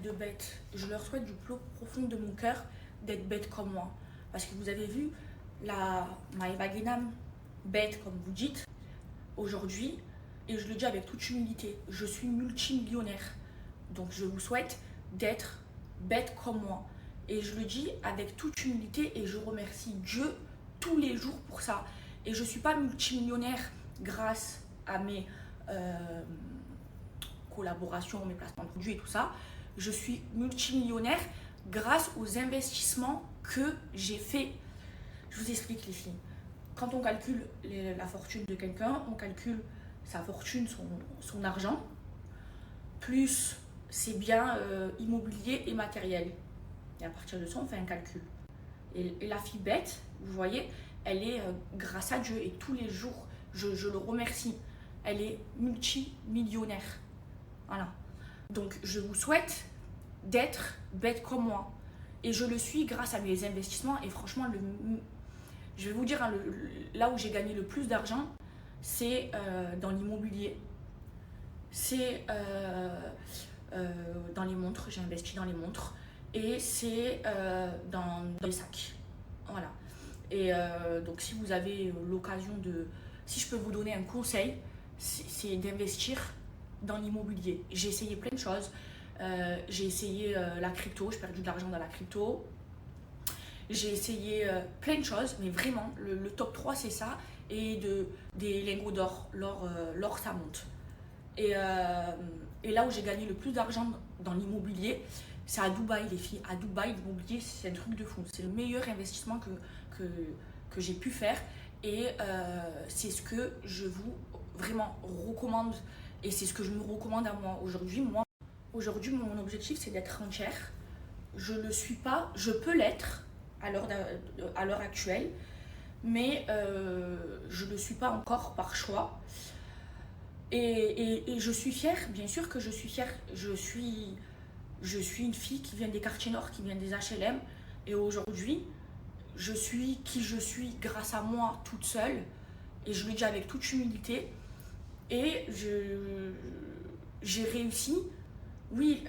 S1: de bête, je leur souhaite du plus profond de mon cœur d'être bête comme moi. Parce que vous avez vu, la Maëva Guénam, bête comme vous dites, aujourd'hui, et je le dis avec toute humilité, je suis multimillionnaire. Donc je vous souhaite d'être bête comme moi. Et je le dis avec toute humilité et je remercie Dieu tous les jours pour ça. Et je ne suis pas multimillionnaire grâce à mes collaborations, mes placements de produits et tout ça. Je suis multimillionnaire grâce aux investissements que j'ai faits. Je vous explique les filles. Quand on calcule la fortune de quelqu'un, on calcule sa fortune, son argent, plus ses biens immobiliers et matériels. Et à partir de ça, on fait un calcul. Et la fille bête, vous voyez, elle est grâce à Dieu et tous les jours, je le remercie. Elle est multimillionnaire. Voilà. Donc, je vous souhaite d'être bête comme moi. Et je le suis grâce à mes investissements. Et franchement, je vais vous dire, hein, là où j'ai gagné le plus d'argent, c'est dans l'immobilier. C'est dans les montres. J'ai investi dans les montres. Et c'est dans les sacs. Voilà. Et donc, si vous avez l'occasion de... Si je peux vous donner un conseil, c'est d'investir dans l'immobilier. J'ai essayé plein de choses. J'ai essayé la crypto, j'ai perdu de l'argent dans la crypto. J'ai essayé plein de choses, mais vraiment, le top 3, c'est ça. Et des lingots d'or. L'or, ça monte. Et là où j'ai gagné le plus d'argent dans l'immobilier, c'est à Dubaï, les filles. À Dubaï, l'immobilier, c'est un truc de fou. C'est le meilleur investissement que j'ai pu faire. Et c'est ce que je vous vraiment recommande. Et c'est ce que je me recommande à moi aujourd'hui. Aujourd'hui, mon objectif, c'est d'être rentière. Je ne le suis pas. Je peux l'être à l'heure actuelle. Mais je ne le suis pas encore par choix. Et je suis fière. Bien sûr que je suis fière. Je suis une fille qui vient des quartiers nord, qui vient des HLM. Et aujourd'hui, je suis qui je suis grâce à moi toute seule. Et je le dis avec toute humilité. Et j'ai réussi. Oui,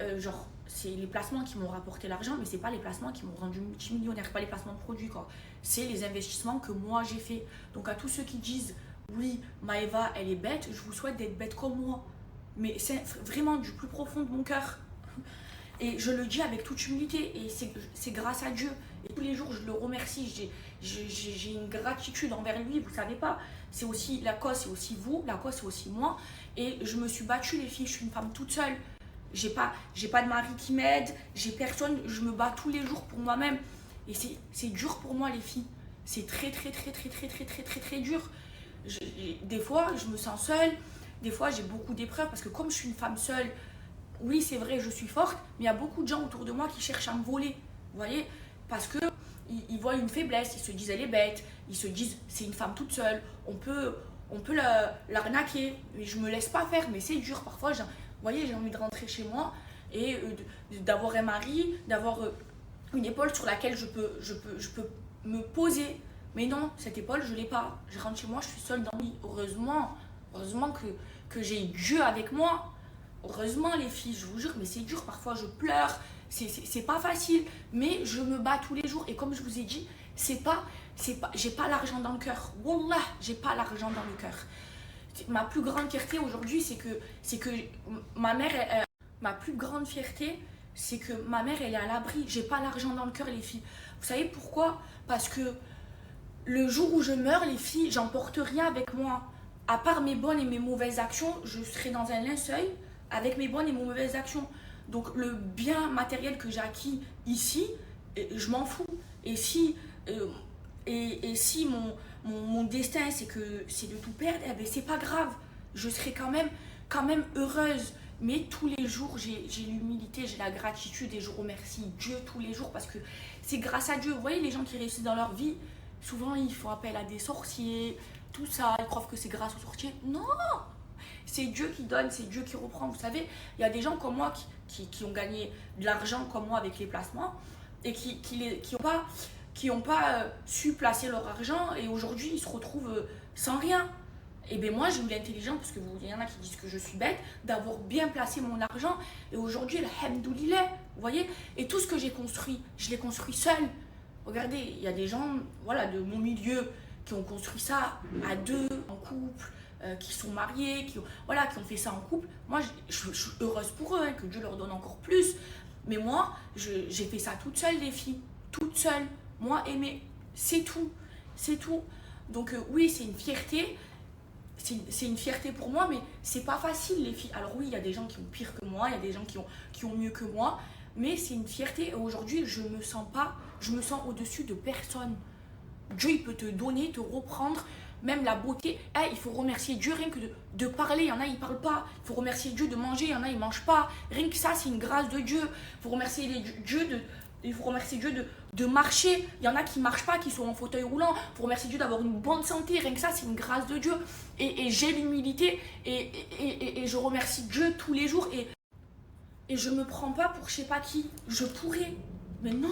S1: c'est les placements qui m'ont rapporté l'argent, mais c'est pas les placements qui m'ont rendu multimillionnaire, pas les placements de produits, quoi. C'est les investissements que moi j'ai fait. Donc à tous ceux qui disent oui, Maëva, elle est bête, je vous souhaite d'être bête comme moi. Mais c'est vraiment du plus profond de mon cœur. Et je le dis avec toute humilité. Et c'est grâce à Dieu. Et tous les jours, je le remercie. J'ai une gratitude envers lui. Vous savez pas. C'est aussi la cause, c'est aussi vous. La cause, c'est aussi moi. Et je me suis battue, les filles. Je suis une femme toute seule. J'ai pas de mari qui m'aide. J'ai personne. Je me bats tous les jours pour moi-même. Et c'est dur pour moi, les filles. C'est très dur. Des fois, je me sens seule. Des fois, j'ai beaucoup d'épreuves. Parce que comme je suis une femme seule, oui, c'est vrai, je suis forte, mais il y a beaucoup de gens autour de moi qui cherchent à me voler, vous voyez, parce qu'ils voient une faiblesse, ils se disent elle est bête, ils se disent c'est une femme toute seule, on peut l'arnaquer, mais je me laisse pas faire, mais c'est dur, parfois, vous voyez, j'ai envie de rentrer chez moi, et d'avoir un mari, d'avoir une épaule sur laquelle je peux me poser. Mais non, cette épaule, je l'ai pas. Je rentre chez moi, je suis seule dans le lit. Heureusement que j'ai Dieu avec moi. Heureusement, les filles, je vous jure, mais c'est dur. Parfois, je pleure. C'est pas facile. Mais je me bats tous les jours. Et comme je vous ai dit, j'ai pas l'argent dans le cœur. Wallah, j'ai pas l'argent dans le cœur. Ma plus grande fierté aujourd'hui, c'est que ma mère, ma plus grande fierté, c'est que ma mère, elle est à l'abri. J'ai pas l'argent dans le cœur, les filles. Vous savez pourquoi? Parce que le jour où je meurs, les filles, j'emporte rien avec moi. À part mes bonnes et mes mauvaises actions, je serai dans un linceul avec mes bonnes et mes mauvaises actions. Donc le bien matériel que j'ai acquis ici, je m'en fous. Et si, si mon destin c'est de tout perdre, eh ben, c'est pas grave. Je serai quand même heureuse. Mais tous les jours, j'ai l'humilité, j'ai la gratitude et je remercie Dieu tous les jours parce que c'est grâce à Dieu. Vous voyez, les gens qui réussissent dans leur vie, souvent ils font appel à des sorciers, tout ça, ils croient que c'est grâce aux sorciers. Non, c'est Dieu qui donne, c'est Dieu qui reprend. Vous savez, il y a des gens comme moi qui ont gagné de l'argent comme moi avec les placements et qui ont pas su placer leur argent et aujourd'hui ils se retrouvent sans rien. Et bien moi j'ai eu l'intelligence, parce qu'il y en a qui disent que je suis bête, d'avoir bien placé mon argent. Et aujourd'hui, alhamdoulilah, vous voyez. Et tout ce que j'ai construit, je l'ai construit seule. Regardez, il y a des gens voilà, de mon milieu qui ont construit ça à deux, en couple, qui sont mariés, qui ont fait ça en couple. Moi, je suis heureuse pour eux, hein, que Dieu leur donne encore plus. Mais moi, j'ai fait ça toute seule, les filles. Toute seule. Moi, aimer, c'est tout. C'est tout. Donc oui, c'est une fierté. C'est une fierté pour moi, mais c'est pas facile, les filles. Alors oui, il y a des gens qui ont pire que moi, il y a des gens qui ont mieux que moi, mais c'est une fierté. Et aujourd'hui, je me sens au-dessus de personne. Dieu, il peut te donner, te reprendre, même la beauté. Il faut remercier Dieu rien que de parler. Il y en a, ils parlent pas. Il faut remercier Dieu de manger. Il y en a, ils mangent pas. Rien que ça, c'est une grâce de Dieu. Il faut remercier Dieu de marcher. Il y en a qui ne marchent pas, qui sont en fauteuil roulant. Il faut remercier Dieu d'avoir une bonne santé. Rien que ça, c'est une grâce de Dieu. Et j'ai l'humilité et je remercie Dieu tous les jours. Et je ne me prends pas pour je sais pas qui. Je pourrais. Mais non,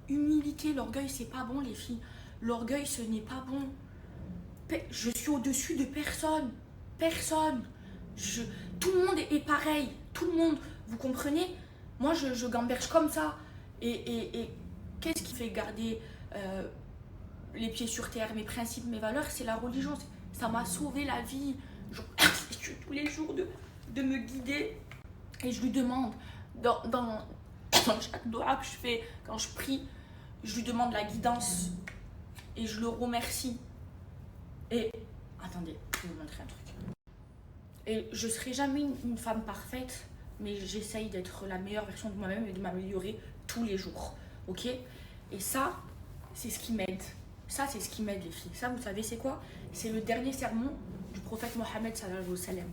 S1: humilité, l'orgueil, c'est pas bon, les filles. L'orgueil, ce n'est pas bon. Je suis au-dessus de personne. Personne. Tout le monde est pareil. Tout le monde. Vous comprenez? Moi, je gamberge comme ça. Et qu'est-ce qui fait garder les pieds sur terre, mes principes, mes valeurs? C'est la religion. Ça m'a sauvé la vie. Je remercie Dieu tous les jours de me guider. Et je lui demande, dans chaque doua que je fais, quand je prie, je lui demande la guidance. Et je le remercie. Et attendez, je vais vous montrer un truc. Et je ne serai jamais une femme parfaite, mais j'essaye d'être la meilleure version de moi-même et de m'améliorer tous les jours. Ok? Et ça, c'est ce qui m'aide. Ça, c'est ce qui m'aide, les filles. Ça, vous savez, c'est quoi? C'est le dernier sermon du prophète Mohammed sallallahu alayhi wa sallam.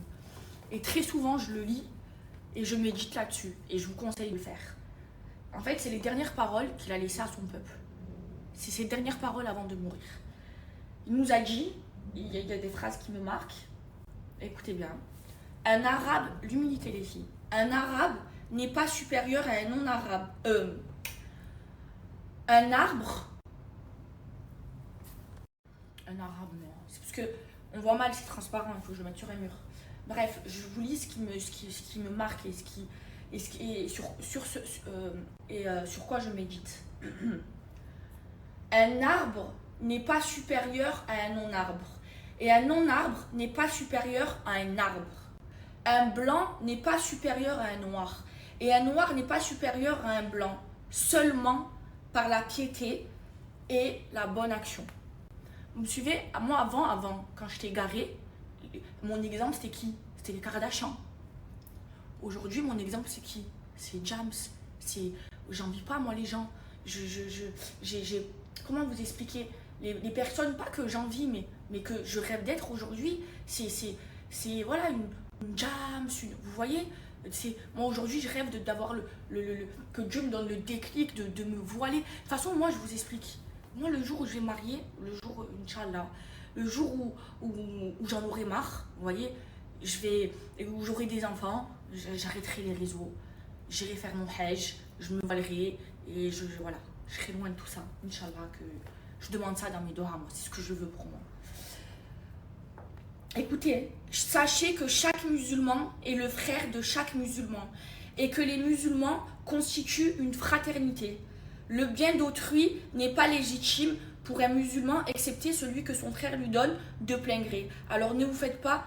S1: Et très souvent, je le lis et je médite là-dessus. Et je vous conseille de le faire. En fait, c'est les dernières paroles qu'il a laissées à son peuple. C'est ses dernières paroles avant de mourir. Il nous a dit, il y a des phrases qui me marquent. Écoutez bien. Un arabe, l'humilité, les filles. Un arabe n'est pas supérieur à un non-arabe. Un arbre. Un arabe, non. C'est parce que on voit mal, c'est transparent, il faut que je le mette sur un mur. Bref, je vous lis ce qui me marque et sur quoi je médite. Un arbre n'est pas supérieur à un non-arbre. Et un non-arbre n'est pas supérieur à un arbre. Un blanc n'est pas supérieur à un noir. Et un noir n'est pas supérieur à un blanc. Seulement par la piété et la bonne action. Vous me suivez? Moi, avant, quand j'étais garée, mon exemple, c'était qui? C'était les Kardashians. Aujourd'hui, mon exemple, c'est qui? C'est James. J'envie pas, moi, les gens. Comment vous expliquer? Les personnes, pas que j'envie, mais que je rêve d'être aujourd'hui, c'est voilà, une James, vous voyez? Moi, aujourd'hui, je rêve d'avoir que Dieu me donne le déclic, de me voiler. De toute façon, moi, je vous explique. Moi, le jour où je vais me marier, le jour, Inch'Allah, le jour où j'en aurai marre, vous voyez, où j'aurai des enfants, j'arrêterai les réseaux. j'irai faire mon hajj, je me voilerai et voilà, je serai loin de tout ça. Inch'Allah, que je demande ça dans mes doigts, moi, c'est ce que je veux pour moi. Écoutez, sachez que chaque musulman est le frère de chaque musulman et que les musulmans constituent une fraternité. Le bien d'autrui n'est pas légitime pour un musulman excepté celui que son frère lui donne de plein gré. Alors ne vous faites pas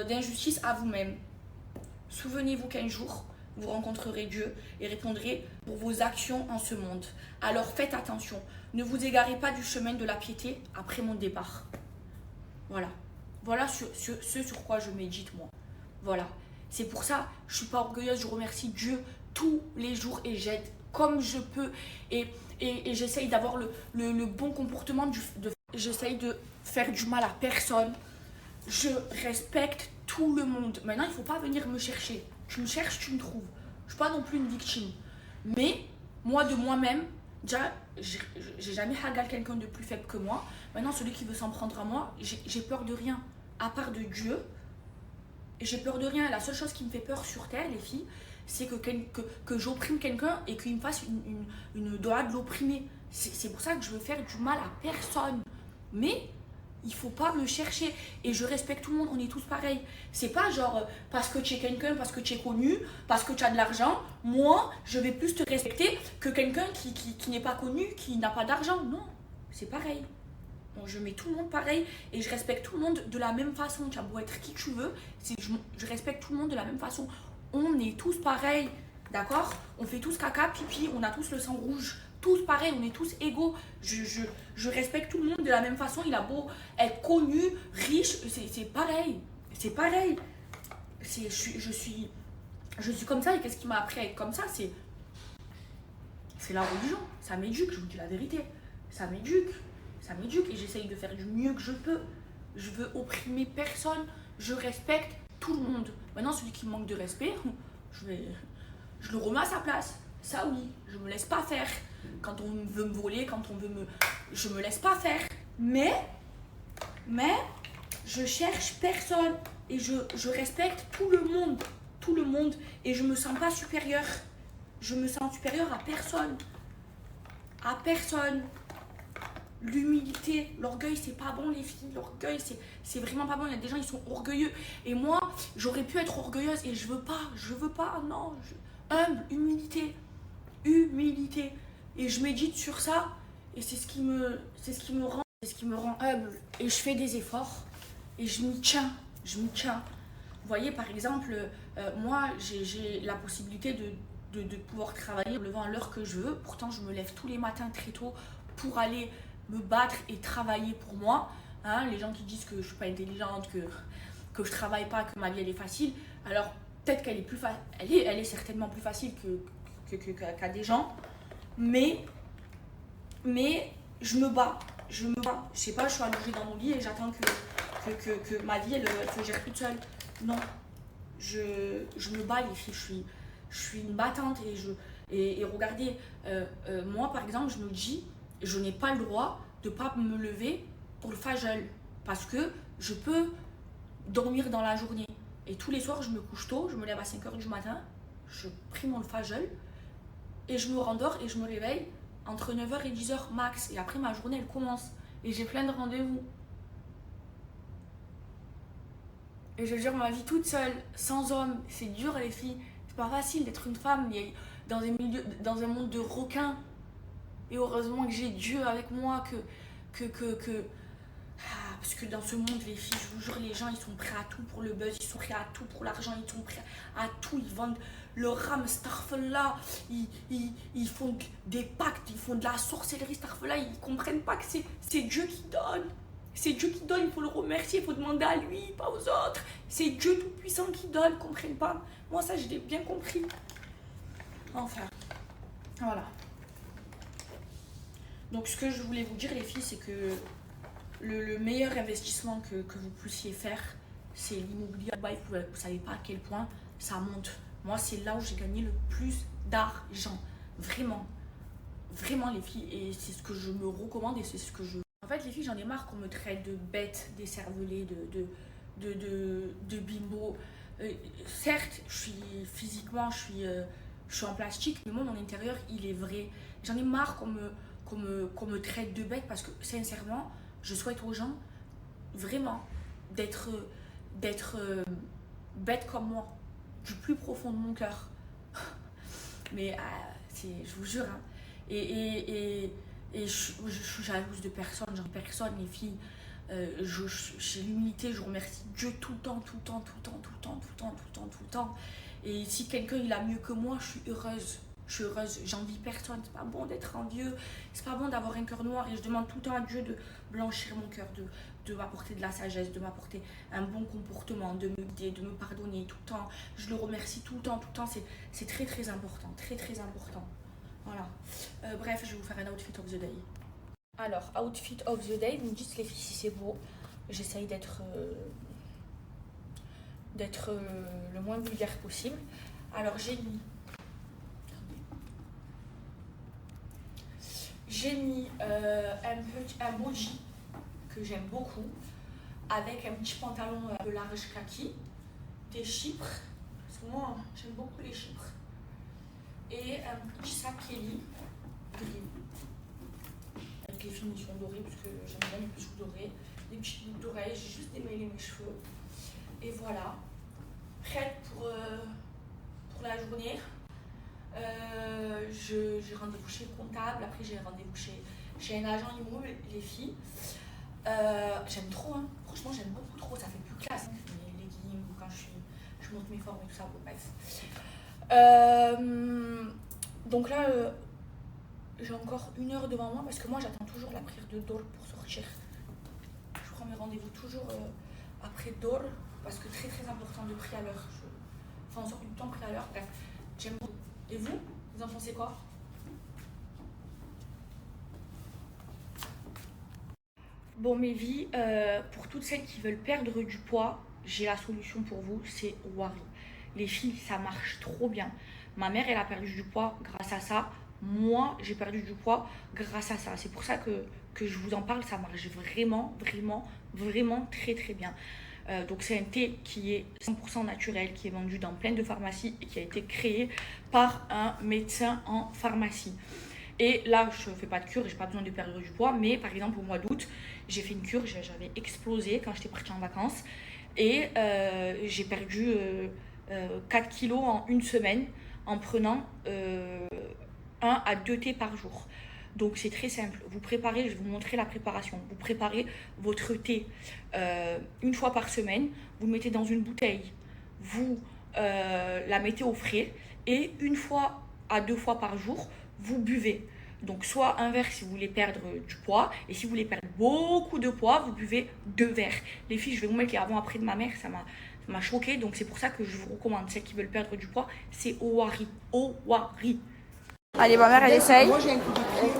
S1: d'injustice à vous-même. Souvenez-vous qu'un jour, vous rencontrerez Dieu et répondrez pour vos actions en ce monde. Alors faites attention, ne vous égarez pas du chemin de la piété après mon départ. Voilà. Voilà ce sur quoi je médite, moi. Voilà. C'est pour ça, je ne suis pas orgueilleuse, je remercie Dieu tous les jours et j'aide comme je peux. Et j'essaye d'avoir le bon comportement. J'essaye de faire du mal à personne. Je respecte tout le monde. Maintenant, il ne faut pas venir me chercher. Tu me cherches, tu me trouves. Je ne suis pas non plus une victime. Mais, moi, de moi-même, déjà, j'ai jamais hagal quelqu'un de plus faible que moi. Maintenant, celui qui veut s'en prendre à moi, j'ai peur de rien. À part de Dieu, j'ai peur de rien. La seule chose qui me fait peur sur terre, les filles, c'est que j'opprime quelqu'un et qu'il me fasse une doigt de l'opprimer. C'est pour ça que je veux faire du mal à personne. Mais il faut pas me chercher. Et je respecte tout le monde, on est tous pareils. C'est pas genre parce que tu es quelqu'un, parce que tu es connu, parce que tu as de l'argent, moi, je vais plus te respecter que quelqu'un qui n'est pas connu, qui n'a pas d'argent. Non, c'est pareil. Bon, je mets tout le monde pareil et je respecte tout le monde de la même façon. Tu as beau être qui tu veux, je respecte tout le monde de la même façon. On est tous pareils, d'accord? On fait tous caca, pipi, on a tous le sang rouge. Tous pareils, on est tous égaux. Je respecte tout le monde de la même façon. Il a beau être connu, riche, c'est pareil. C'est pareil. Je suis comme ça et qu'est-ce qui m'a appris à être comme ça? C'est la religion. Ça m'éduque, je vous dis la vérité. Ça m'éduque et j'essaye de faire du mieux que je peux. Je veux opprimer personne, je respecte tout le monde. Maintenant, celui qui manque de respect, je le remets à sa place. Ça oui, je me laisse pas faire. Quand on veut me voler, je me laisse pas faire. Mais, je cherche personne et je respecte tout le monde et je me sens pas supérieure. Je me sens supérieure à personne. À personne. L'humilité, l'orgueil, c'est pas bon les filles. L'orgueil, c'est vraiment pas bon. Il y a des gens, ils sont orgueilleux. Et moi, j'aurais pu être orgueilleuse et je veux pas, non. Humble, humilité. Et je médite sur ça et c'est ce qui me rend humble. Et je fais des efforts et je m'y tiens. Vous voyez, par exemple, moi, j'ai la possibilité de pouvoir travailler en me levant à l'heure que je veux. Pourtant, je me lève tous les matins très tôt pour aller me battre et travailler pour moi. Hein, les gens qui disent que je suis pas intelligente, que je travaille pas, que ma vie elle est facile. Alors peut-être qu'elle est plus elle est certainement plus facile qu'à des gens. Mais je me bats. Je sais pas, je suis allongée dans mon lit et j'attends que ma vie elle se gère toute seule. Non. Je me bats les filles. Je suis une battante et regardez, moi par exemple, je me dis je n'ai pas le droit de ne pas me lever pour le fajr parce que je peux dormir dans la journée. Et tous les soirs, je me couche tôt, je me lève à 5h du matin, je prie mon fajr et je me rendors et je me réveille entre 9h et 10h max. Et après, ma journée, elle commence. Et j'ai plein de rendez-vous. Et je gère ma vie toute seule, sans homme. C'est dur, les filles. C'est pas facile d'être une femme dans un monde de requins. Et heureusement que j'ai Dieu avec moi, parce que dans ce monde, les filles, je vous jure, les gens, ils sont prêts à tout pour le buzz, ils sont prêts à tout pour l'argent, ils sont prêts à tout, ils vendent leur âme, starfella, ils font des pactes, ils font de la sorcellerie, starfella, ils comprennent pas que c'est Dieu qui donne. C'est Dieu qui donne, il faut le remercier, il faut demander à lui, pas aux autres. C'est Dieu tout-puissant qui donne, ils comprennent pas. Moi, ça, je l'ai bien compris. Enfin, voilà. Donc ce que je voulais vous dire les filles, c'est que le meilleur investissement que vous puissiez faire, c'est l'immobilier. Vous ne savez pas à quel point ça monte. Moi, c'est là où j'ai gagné le plus d'argent. Vraiment. Vraiment les filles. Et c'est ce que je me recommande et c'est ce que je... En fait les filles, j'en ai marre qu'on me traite de bête, d'écervelée, de bimbo. Certes, physiquement, je je suis en plastique, mais moi, mon intérieur, il est vrai. J'en ai marre qu'on me traite de bête parce que, sincèrement, je souhaite aux gens, vraiment, d'être bête comme moi, du plus profond de mon cœur. Mais je vous jure, hein. Et je suis jalouse de personne, genre personne, les filles. J'ai l'humilité, je remercie Dieu tout le temps, tout le temps, tout le temps, tout le temps, tout le temps, tout le temps, tout le temps. Et si quelqu'un il a mieux que moi, je suis heureuse. Je suis heureuse, j'envie personne. C'est pas bon d'être envieux, c'est pas bon d'avoir un cœur noir. Et je demande tout le temps à Dieu de blanchir mon cœur, de m'apporter de la sagesse, de m'apporter un bon comportement, de me guider, de me pardonner tout le temps. Je le remercie tout le temps, c'est très très important, très très important. Voilà. Bref, je vais vous faire un outfit of the day. Alors, outfit of the day, vous me dites les filles si c'est beau. J'essaye d'être le moins vulgaire possible. Alors, j'ai mis un body que j'aime beaucoup, avec un petit pantalon un peu large kaki, des chypres, parce que moi j'aime beaucoup les chypres, et un petit sac Kelly gris, avec les finitions dorées, parce que j'aime bien les bijoux dorés, des petites boucles d'oreilles, j'ai juste démêlé mes cheveux, et voilà, prête pour la journée. J'ai rendez-vous chez le comptable, après j'ai rendez-vous chez un agent immo, les filles. J'aime trop, hein. Franchement j'aime beaucoup trop, ça fait plus classe, hein. Les leggings, quand je monte mes formes et tout ça, bon, bref. Donc là, j'ai encore 1 heure devant moi parce que moi j'attends toujours la prière de Dor pour sortir. Je prends mes rendez-vous toujours après Dor parce que très très important de prier à l'heure. Enfin, on sort du temps prier à l'heure, bref, j'aime beaucoup. Et vous en pensez quoi? Bon, mes vies, pour toutes celles qui veulent perdre du poids, j'ai la solution pour vous, c'est Wari. Les filles, ça marche trop bien. Ma mère, elle a perdu du poids grâce à ça. Moi, j'ai perdu du poids grâce à ça. C'est pour ça que je vous en parle, ça marche vraiment, vraiment, vraiment très très bien. Donc c'est un thé qui est 100% naturel, qui est vendu dans plein de pharmacies et qui a été créé par un médecin en pharmacie. Et là, je ne fais pas de cure, j'ai pas besoin de perdre du poids, mais par exemple au mois d'août, j'ai fait une cure, j'avais explosé quand j'étais partie en vacances et j'ai perdu 4 kilos en 1 semaine en prenant 1 à 2 thés par jour. Donc c'est très simple, vous préparez, je vais vous montrer la préparation, vous préparez votre thé 1 fois par semaine, vous le mettez dans une bouteille, vous la mettez au frais et 1 fois à 2 fois par jour, vous buvez. Donc soit un verre si vous voulez perdre du poids et si vous voulez perdre beaucoup de poids, vous buvez 2 verres. Les filles, je vais vous mettre les avant-après de ma mère, ça m'a choqué, donc c'est pour ça que je vous recommande, celles qui veulent perdre du poids, c'est Owari. Owari. Allez, ma mère, elle essaye. Moi, j'ai un coup de pied.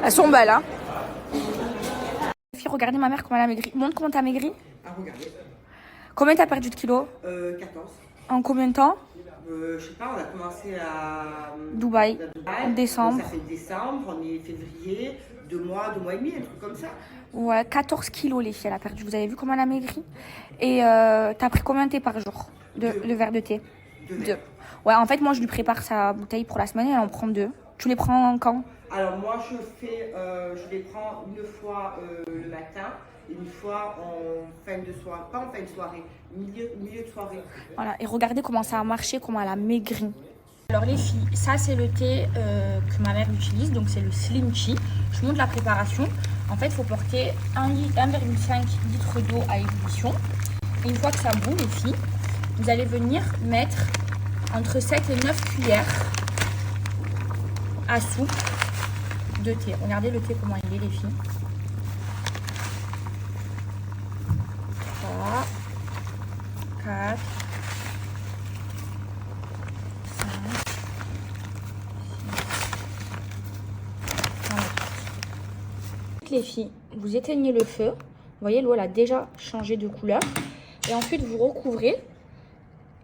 S1: Elles sont belles, hein. Regardez ma mère comment elle a maigri. Montre comment t'as maigri.
S3: Ah, regardez.
S1: Combien t'as perdu de kilos?
S3: 14.
S1: En combien de temps?
S3: Je sais pas, on a commencé à
S1: Dubaï. En décembre.
S3: Ça fait décembre, on est février, 2 mois et demi, un truc comme ça.
S1: Ouais, 14 kilos les filles, elle a perdu. Vous avez vu comment elle a maigri? Et t'as pris combien de thé par jour? De verres de thé?
S3: 2.
S1: Ouais, en fait, moi, je lui prépare sa bouteille pour la semaine et elle en prend 2. Tu les prends quand?
S3: Alors, moi, je les prends 1 fois le matin et 1 fois en fin de soirée. Pas en fin de soirée, milieu de soirée.
S1: Voilà, et regardez comment ça a marché, comment elle a maigri. Alors, les filles, ça, c'est le thé que ma mère utilise. Donc, c'est le Slim Tea. Je vous montre la préparation. En fait, il faut porter 1,5 litre d'eau à ébullition. Et une fois que ça bout, les filles, vous allez venir mettre entre 7 et 9 cuillères à soupe de thé. Regardez le thé comment il est, les filles. 3, 4, 5, 6, 7. Les filles, vous éteignez le feu. Vous voyez, l'eau elle a déjà changé de couleur. Et ensuite, vous recouvrez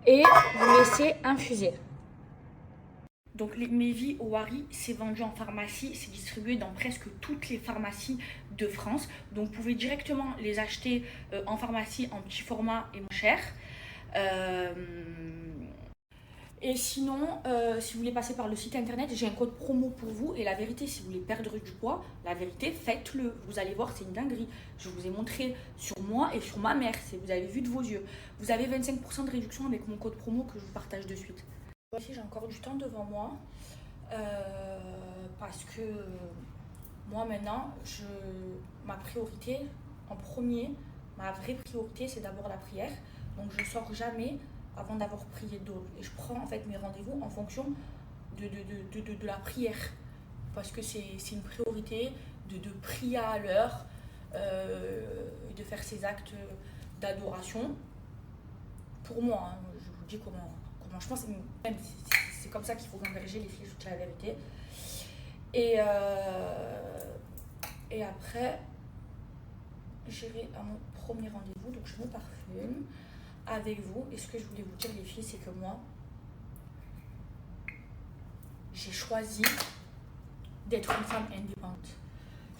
S1: et vous laissez infuser. Donc les Mevi Owari, c'est vendu en pharmacie, c'est distribué dans presque toutes les pharmacies de France. Donc vous pouvez directement les acheter en pharmacie en petit format et moins cher. Euh, Et sinon, si vous voulez passer par le site internet, j'ai un code promo pour vous. Et la vérité, si vous voulez perdre du poids, la vérité, faites-le. Vous allez voir, c'est une dinguerie. Je vous ai montré sur moi et sur ma mère. Vous avez vu de vos yeux. Vous avez 25% de réduction avec mon code promo que je vous partage de suite. Ici, j'ai encore du temps devant moi. Parce que moi, maintenant, ma priorité, en premier, ma vraie priorité, c'est d'abord la prière. Donc, je sors jamais avant d'avoir prié d'aube. Et je prends en fait mes rendez-vous en fonction de la prière. Parce que c'est une priorité de prier à l'heure, de faire ces actes d'adoration. Pour moi, hein, je vous dis comment je pense, c'est comme ça qu'il faut engager les filles, je vous dis la vérité. Et après, j'irai à mon premier rendez-vous, donc je me parfume avec vous. Et ce que je voulais vous dire, les filles, c'est que moi, j'ai choisi d'être une femme indépendante.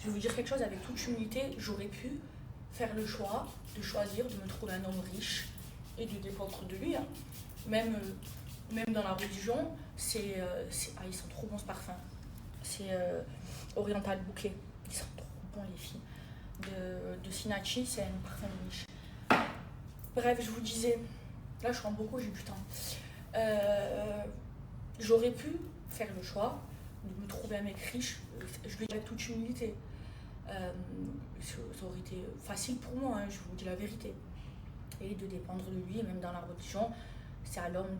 S1: Je vais vous dire quelque chose avec toute humilité, j'aurais pu faire le choix de choisir de me trouver un homme riche et de dépendre de lui. Hein. Même dans la religion, ils sont trop bons ce parfum. C'est Oriental Bouquet. Ils sont trop bons, les filles. De Sinachi, c'est un parfum riche. Bref, je vous disais, là je suis en beaucoup, j'ai du temps. J'aurais pu faire le choix de me trouver un mec riche, je le dis avec toute humilité. Ça aurait été facile pour moi, hein, je vous dis la vérité. Et de dépendre de lui, et même dans la religion, c'est à l'homme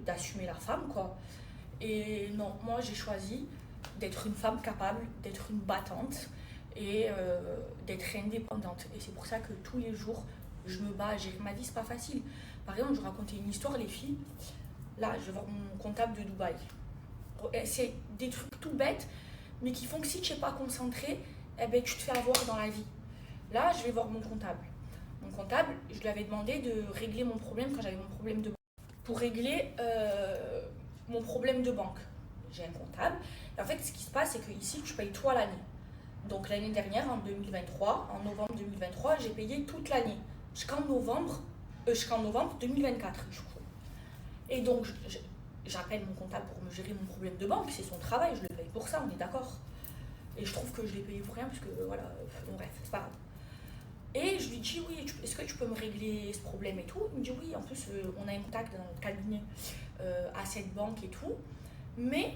S1: d'assumer la femme, quoi. Et non, moi j'ai choisi d'être une femme capable, d'être une battante et d'être indépendante. Et c'est pour ça que tous les jours, je me bats. Ma vie, c'est pas facile. Par exemple, je racontais une histoire, les filles. Là, je vais voir mon comptable de Dubaï. C'est des trucs tout bêtes, mais qui font que si tu n'es pas concentré, eh ben, tu te fais avoir dans la vie. Là, je vais voir mon comptable. Mon comptable, je lui avais demandé de régler mon problème quand j'avais mon problème de banque. Pour régler mon problème de banque, j'ai un comptable. Et en fait, ce qui se passe, c'est qu'ici, tu payes toi l'année. Donc l'année dernière, en 2023, en novembre 2023, j'ai payé toute l'année. Jusqu'en novembre 2024, du coup. Et donc, j'appelle mon comptable pour me gérer mon problème de banque. C'est son travail, je le paye pour ça, on est d'accord. Et je trouve que je l'ai payé pour rien, parce que voilà, bon, bref, c'est pas grave. Et je lui dis, oui, est-ce que tu peux me régler ce problème et tout? Il me dit, oui, en plus, on a un contact dans notre cabinet à cette banque et tout. Mais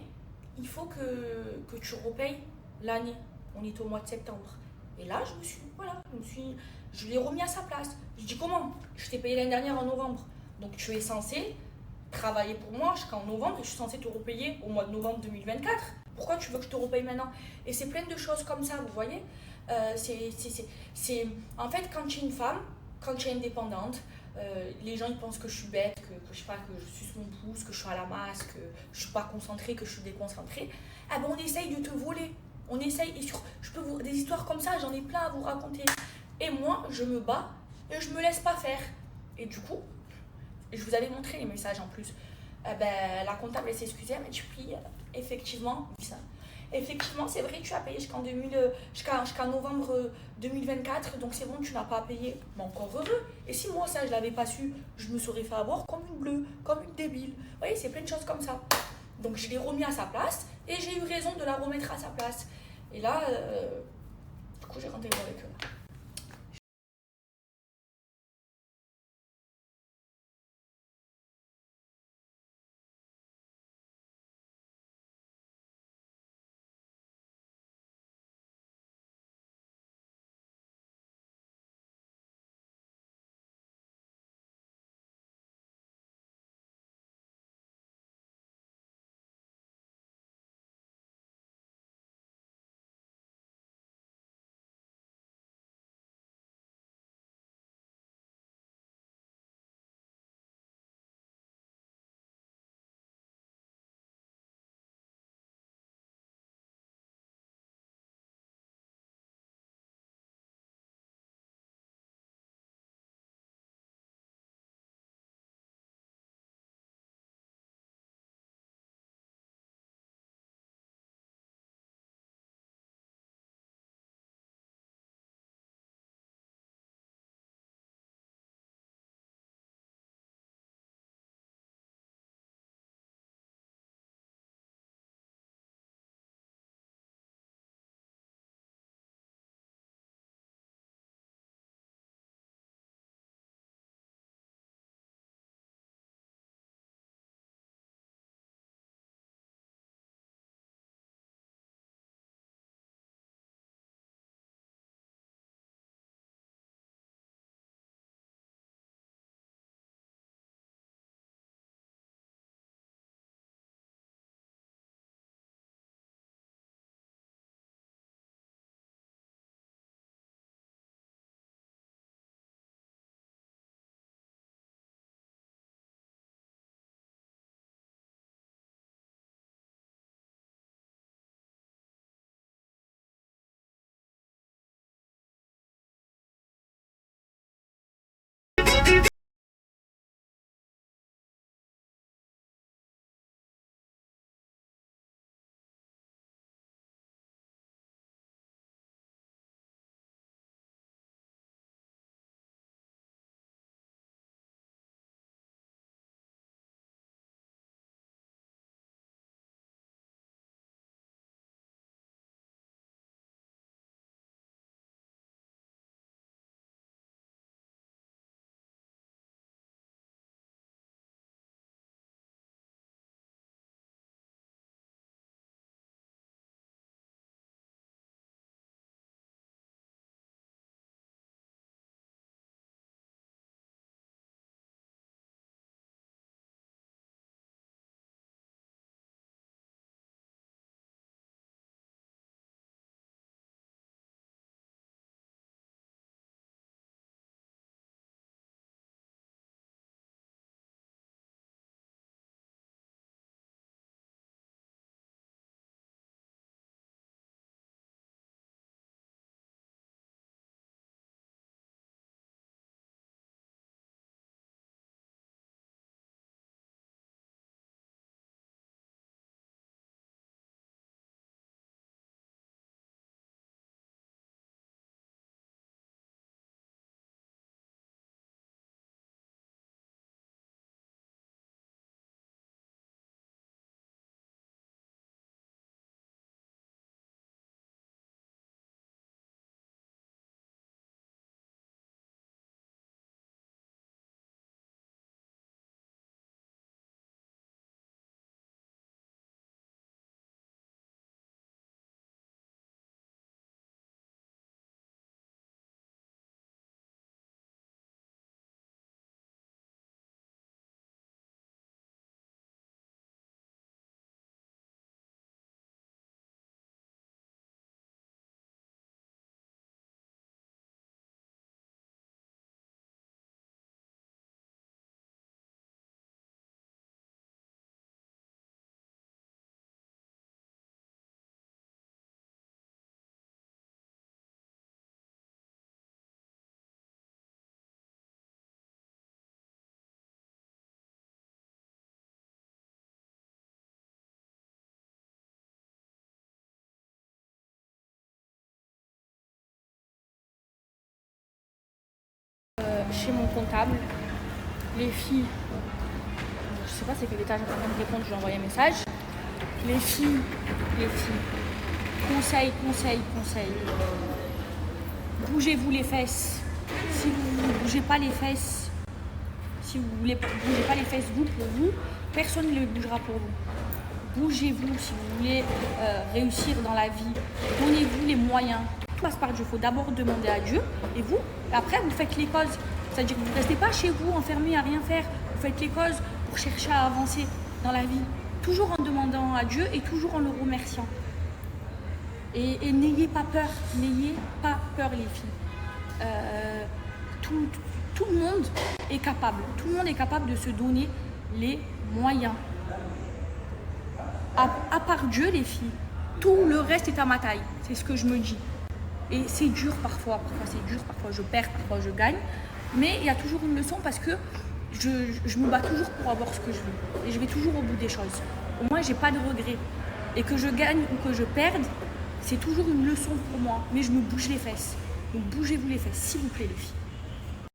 S1: il faut que tu repayes l'année. On est au mois de septembre. Et là, je l'ai remis à sa place. Je dis, comment? Je t'ai payé l'année dernière en novembre. Donc tu es censé travailler pour moi jusqu'en novembre et je suis censée te repayer au mois de novembre 2024. Pourquoi tu veux que je te repaye maintenant? Et c'est plein de choses comme ça, vous voyez. En fait, quand tu es une femme, quand tu es indépendante, les gens ils pensent que je suis bête, que je sais pas, que je suce mon pouce, que je suis à la masse, que je suis pas concentrée, que je suis déconcentrée. Ah ben on essaye de te voler. On essaye, et je peux vous des histoires comme ça, j'en ai plein à vous raconter. Et moi, je me bats et je me laisse pas faire. Et du coup, je vous avais montré les messages en plus. La comptable elle s'est excusée, elle m'a dit oui, effectivement, c'est vrai, tu as payé jusqu'en novembre 2024, donc c'est bon, tu n'as pas à payer. Mais encore heureux. Et si moi, ça, je l'avais pas su, je me serais fait avoir comme une bleue, comme une débile. Vous voyez, c'est plein de choses comme ça. Donc je l'ai remis à sa place et j'ai eu raison de la remettre à sa place. Et là, du coup, j'ai rendez-vous avec eux. chez mon comptable. Les filles, je sais pas c'est quel étage, j'attends de me répondre, je lui ai envoyé un message. Les filles, conseil. Bougez-vous les fesses. Si vous ne bougez pas les fesses, si vous ne bougez pas les fesses vous pour vous, personne ne les bougera pour vous. Bougez-vous si vous voulez réussir dans la vie. Donnez-vous les moyens. Tout passe par Dieu. Il faut d'abord demander à Dieu et vous, après vous faites les causes. C'est-à-dire que vous ne restez pas chez vous enfermés à rien faire. Vous faites les causes pour chercher à avancer dans la vie. Toujours en demandant à Dieu et toujours en le remerciant. Et n'ayez pas peur. N'ayez pas peur les filles. Tout le monde est capable. Tout le monde est capable de se donner les moyens. À part Dieu les filles, tout le reste est à ma taille. C'est ce que je me dis. Et c'est dur parfois c'est dur, parfois je perds, parfois je gagne. Mais il y a toujours une leçon parce que je me bats toujours pour avoir ce que je veux. Et je vais toujours au bout des choses. Au moins, j'ai pas de regrets. Et que je gagne ou que je perde, c'est toujours une leçon pour moi. Mais je me bouge les fesses. Donc bougez-vous les fesses, s'il vous plaît, les filles.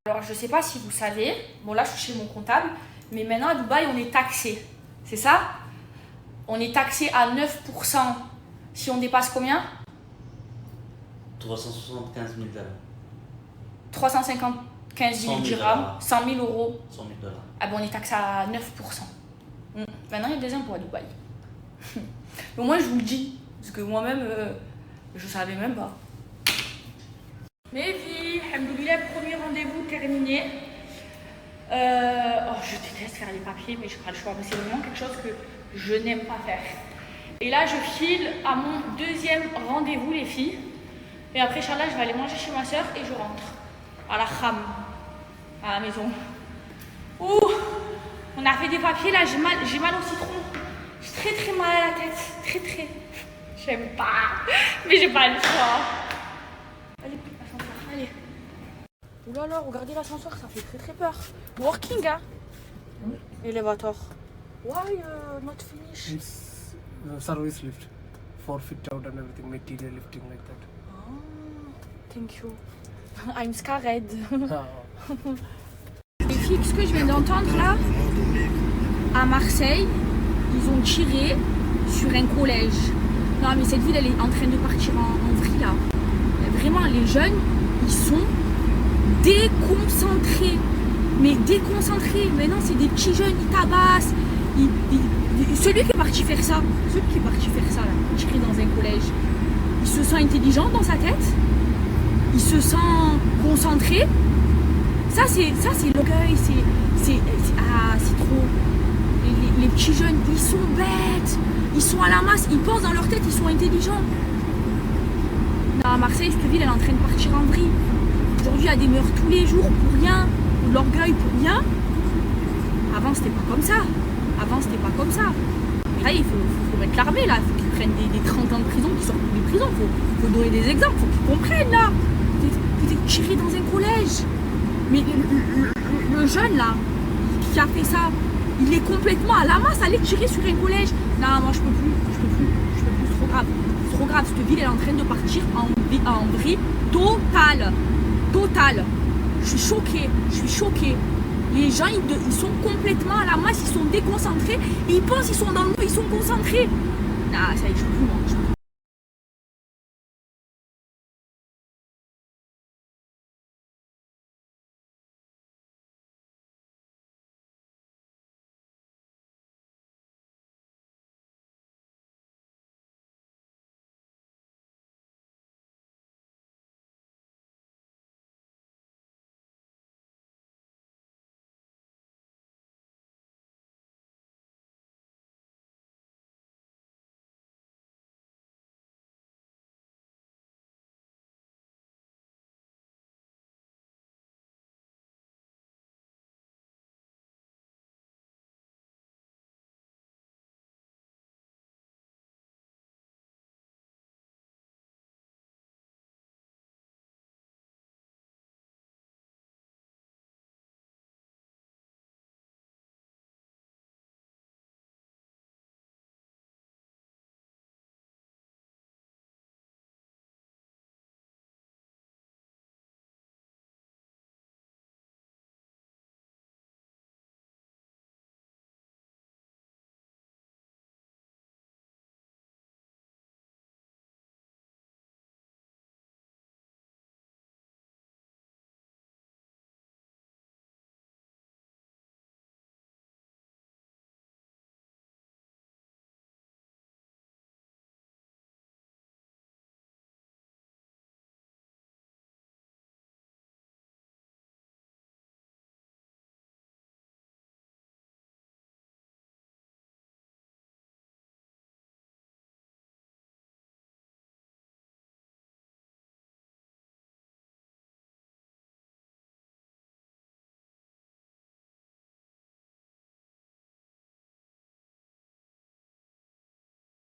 S1: Alors, je sais pas si vous savez, bon là, je suis chez mon comptable, mais maintenant à Dubaï, on est taxé. C'est ça? On est taxé à 9% si on dépasse combien?
S4: 375 000 dollars.
S1: 375 000 dirhams, 100 000 euros.
S4: 100 000 dollars.
S1: Ah bon, on est taxé à 9%. Maintenant, il y a des impôts à Dubaï. Mais au moins, je vous le dis, parce que moi-même, je savais même pas. Mes filles, alhamdoulilah, premier rendez-vous terminé. Je déteste faire les papiers, mais je n'ai pas le choix. Mais c'est vraiment quelque chose que je n'aime pas faire. Et là, je file à mon deuxième rendez-vous, les filles. Et après, Inch'Allah, je vais aller manger chez ma soeur et je rentre à la kham, à la maison. Ouh, on a fait des papiers, là, j'ai mal au citron. J'ai très mal à la tête. Très. J'aime pas, mais j'ai pas le choix. Allez, l'ascenseur, allez. Ouh là là, regardez l'ascenseur, ça fait très peur. Working, hein? Elevator. Why not finish?
S5: It's service lift for fit out and everything, material lifting like that.
S1: Thank you. I'm scared.
S5: Ah.
S1: Les filles, ce que je viens d'entendre là, à Marseille, ils ont tiré sur un collège. Non mais cette ville, elle est en train de partir en vrille là. Vraiment, les jeunes, ils sont déconcentrés. Mais déconcentrés. Mais non, c'est des petits jeunes, ils tabassent. Celui qui est parti faire ça, là, tirer dans un collège, il se sent intelligent dans sa tête, il se sent concentré. Ça c'est l'orgueil, c'est trop. Les petits jeunes, ils sont bêtes, ils sont à la masse, ils pensent dans leur tête, ils sont intelligents. Non, à Marseille, cette ville, elle est en train de partir en vrille. Aujourd'hui, il y a des meurtres tous les jours pour rien, de l'orgueil pour rien. Avant, c'était pas comme ça. Là, il faut mettre l'armée, là. Il faut qu'ils prennent des 30 ans de prison, qu'ils sortent des prisons. Il faut donner des exemples, il faut qu'ils comprennent, là. Vous êtes tiré dans un collège. Mais le jeune, là, qui a fait ça, il est complètement à la masse, aller tirer sur un collège. Non, moi, je peux plus, c'est trop grave. C'est trop grave, cette ville, elle est en train de partir en vrille totale. Je suis choquée. Les gens, ils sont complètement à la masse, ils sont déconcentrés, et ils pensent qu'ils sont dans le monde, ils sont concentrés. Ah, ça y est, je peux plus, moi.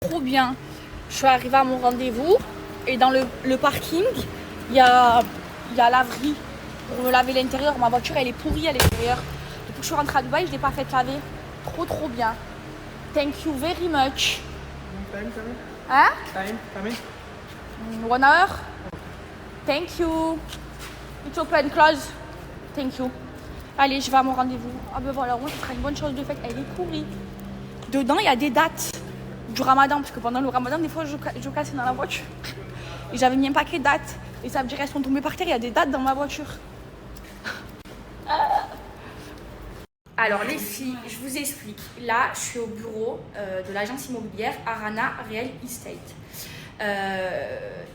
S1: Trop bien. Je suis arrivée à mon rendez-vous et dans le parking, il y a laverie pour me laver l'intérieur. Ma voiture, elle est pourrie à l'intérieur. Depuis que je suis rentrée à Dubaï, je ne l'ai pas faite laver. Trop bien. Thank you very much. Hein?
S5: Time.
S1: 1 hour? Thank you. It's open, close. Thank you. Allez, je vais à mon rendez-vous. Ah ben voilà, moi, ce sera une bonne chose de faite. Elle est pourrie. Dedans, il y a des dates du ramadan, parce que pendant le ramadan, des fois, je cassais dans la voiture. Et j'avais mis un paquet de dates. Et ça me dirait, elles sont tombées par terre, il y a des dates dans ma voiture. Alors les filles, je vous explique. Là, je suis au bureau de l'agence immobilière Arana Real Estate.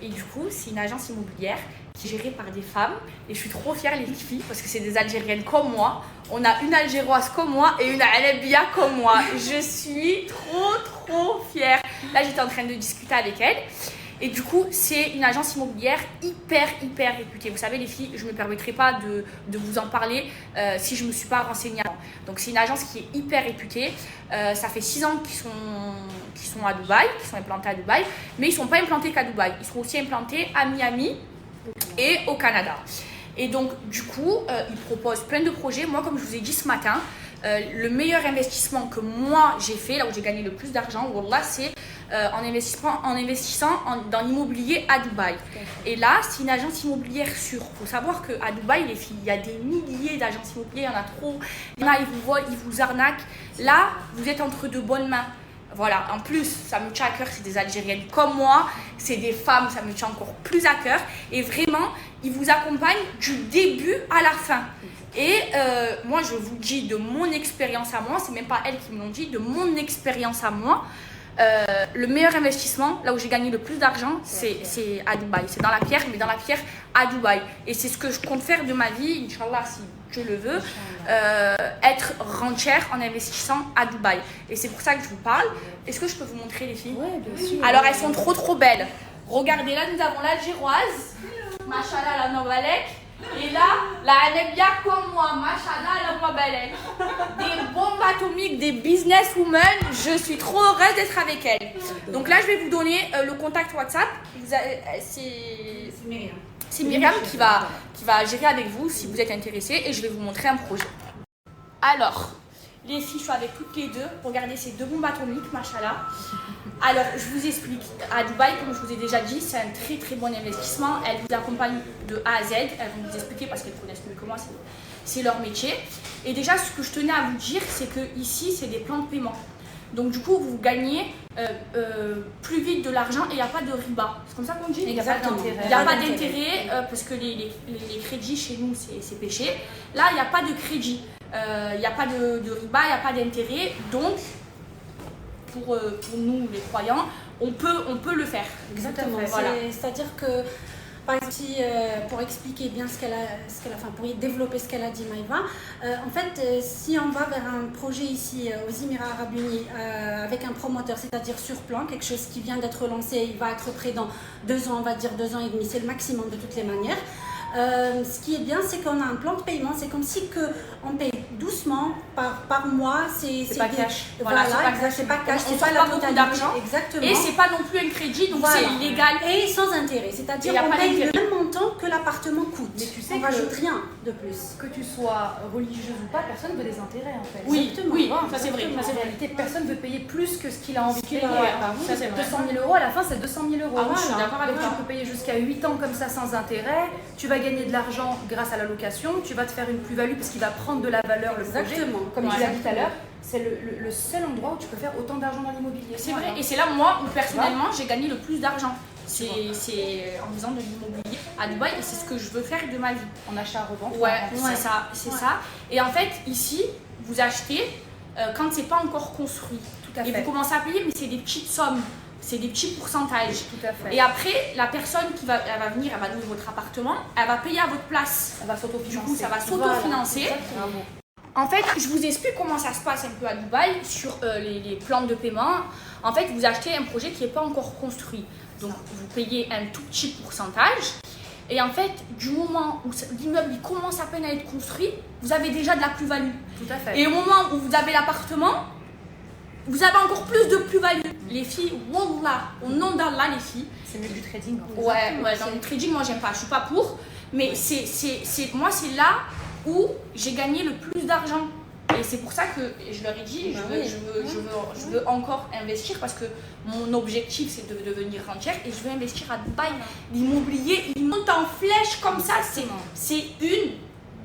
S1: Et du coup, c'est une agence immobilière qui est gérée par des femmes. Et je suis trop fière, les filles, parce que c'est des Algériennes comme moi. On a une Algéroise comme moi et une Alabia comme moi. Je suis trop fière. Là, j'étais en train de discuter avec elle. Et du coup, c'est une agence immobilière hyper réputée. Vous savez, les filles, je ne me permettrai pas de vous en parler si je ne me suis pas renseignée avant. Donc, c'est une agence qui est hyper réputée. Ça fait 6 ans qu'ils sont à Dubaï, qu'ils sont implantés à Dubaï. Mais ils ne sont pas implantés qu'à Dubaï. Ils sont aussi implantés à Miami et au Canada. Et donc, du coup, ils proposent plein de projets. Moi, comme je vous ai dit ce matin, le meilleur investissement que moi j'ai fait, là où j'ai gagné le plus d'argent, wallah, c'est en investissant dans l'immobilier à Dubaï. Et là, c'est une agence immobilière sûre. Il faut savoir qu'à Dubaï, les filles, il y a des milliers d'agences immobilières, il y en a trop. Il y en a, ils vous volent, ils vous arnaquent. Là, vous êtes entre de bonnes mains. Voilà, en plus, ça me tient à cœur, c'est des Algériennes comme moi, c'est des femmes, ça me tient encore plus à cœur. Et vraiment, ils vous accompagnent du début à la fin. Et moi, je vous dis de mon expérience à moi, c'est même pas elles qui me l'ont dit, de mon expérience à moi, le meilleur investissement, là où j'ai gagné le plus d'argent, c'est à Dubaï. C'est dans la pierre, mais dans la pierre à Dubaï. Et c'est ce que je compte faire de ma vie, Inch'Allah, si Dieu le veut, être rentière en investissant à Dubaï. Et c'est pour ça que je vous parle. Est-ce que je peux vous montrer les filles?
S4: Ouais, bien sûr.
S1: Alors, elles sont trop belles. Regardez, là, nous avons l'Algéroise, Machallah, la Novalek. Et là, la Anabia comme moi, Machallah, la Novalek. Des bombes atomiques, des businesswomen. Je suis trop heureuse d'être avec elles. Donc là, je vais vous donner le contact WhatsApp. C'est Myriam qui va gérer avec vous si vous êtes intéressés et je vais vous montrer un projet. Alors, les filles, je suis avec toutes les deux. Regardez ces 2 bombes atomiques, machallah. Alors, je vous explique. À Dubaï, comme je vous ai déjà dit, c'est un très bon investissement. Elles vous accompagnent de A à Z. Elles vont vous expliquer parce qu'elles connaissent mieux que moi, c'est leur métier. Et déjà, ce que je tenais à vous dire, c'est que ici, c'est des plans de paiement. Donc du coup, vous gagnez plus vite de l'argent et il n'y a pas de riba. C'est comme ça qu'on dit? Il n'y a pas d'intérêt parce que les crédits chez nous, c'est péché. Là, il n'y a pas de crédit. Il n'y a pas de riba, il n'y a pas d'intérêt. Donc, pour nous, les croyants, on peut le faire.
S4: Exactement.
S1: Voilà.
S4: C'est-à-dire que, par exemple, pour expliquer bien pour développer ce qu'elle a dit Maïva, en fait, si on va vers un projet ici aux Émirats Arabes Unis avec un promoteur, c'est-à-dire sur plan, quelque chose qui vient d'être lancé, il va être prêt dans 2 ans, on va dire 2 ans et demi, c'est le maximum de toutes les manières. Ce qui est bien, c'est qu'on a un plan de paiement, c'est comme si on paye doucement par mois. C'est
S1: pas cash.
S4: Voilà, c'est pas cash,
S1: on
S4: c'est pas
S1: sort
S4: la
S1: pas beaucoup
S4: totalité.
S1: d'argent.
S4: Exactement.
S1: Et c'est pas non plus un crédit, donc
S4: Voilà.
S1: c'est illégal.
S4: Et sans intérêt, c'est-à-dire
S1: Et y a
S4: qu'on
S1: pas
S4: paye le
S1: d'intérêt.
S4: même montant que l'appartement coûte.
S6: Mais tu sais
S4: on
S6: que-
S4: rajoute rien de plus.
S6: Que tu sois religieuse ou pas, personne veut des intérêts en fait.
S1: Oui,
S4: Exactement.
S1: oui,
S6: Voilà,
S1: ça c'est vrai.
S6: exactement.
S1: Ça, c'est
S6: En
S1: vrai.
S6: réalité, personne ne veut payer plus que ce qu'il a envie de payer.
S1: ça, c'est vrai.
S6: 200 000 euros, à la fin c'est 200 000 euros.
S1: Ah, je suis d'accord avec
S6: Donc
S1: toi.
S6: tu peux payer jusqu'à 8 ans comme ça sans intérêt. Tu vas gagner de l'argent grâce à la location. Tu vas te faire une plus-value parce qu'il va prendre de la valeur le projet.
S4: Exactement.
S6: Comme
S1: Ouais.
S6: tu l'as dit tout à l'heure, c'est le seul endroit où tu peux faire autant d'argent dans l'immobilier.
S1: C'est vrai, et c'est là moi où personnellement j'ai gagné le plus d'argent. C'est en faisant de l'immobilier à Dubaï et c'est ce que je veux faire de ma vie.
S6: En achat-revente.
S1: Ouais, c'est ça. Et en fait, ici, vous achetez quand c'est pas encore construit.
S6: Tout à
S1: Et
S6: fait.
S1: vous commencez à payer, mais c'est des petites sommes, c'est des petits pourcentages.
S6: Tout à fait.
S1: Et après, la personne elle va venir, elle va louer votre appartement, elle va payer à votre place.
S6: Ça va s'autofinancer.
S1: Du coup, ça va s'autofinancer.
S6: Bravo.
S1: En fait, je vous explique comment ça se passe un peu à Dubaï sur les plans de paiement. En fait, vous achetez un projet qui n'est pas encore construit. Donc, vous payez un tout petit pourcentage. Et en fait, du moment où l'immeuble il commence à peine à être construit, vous avez déjà de la plus-value.
S6: Tout à fait.
S1: Et au moment où vous avez l'appartement, vous avez encore plus de plus-value. Les filles, wallah, au nom d'Allah, les filles.
S6: C'est mieux que du trading. En fait.
S1: Ouais, dans le trading, moi, j'aime pas. Je suis pas pour. Mais moi, c'est là où j'ai gagné le plus d'argent. Et c'est pour ça que je leur ai dit, je veux encore investir parce que mon objectif c'est de devenir rentière et je veux investir à Dubaï. L'immobilier, il monte en flèche comme ça, c'est une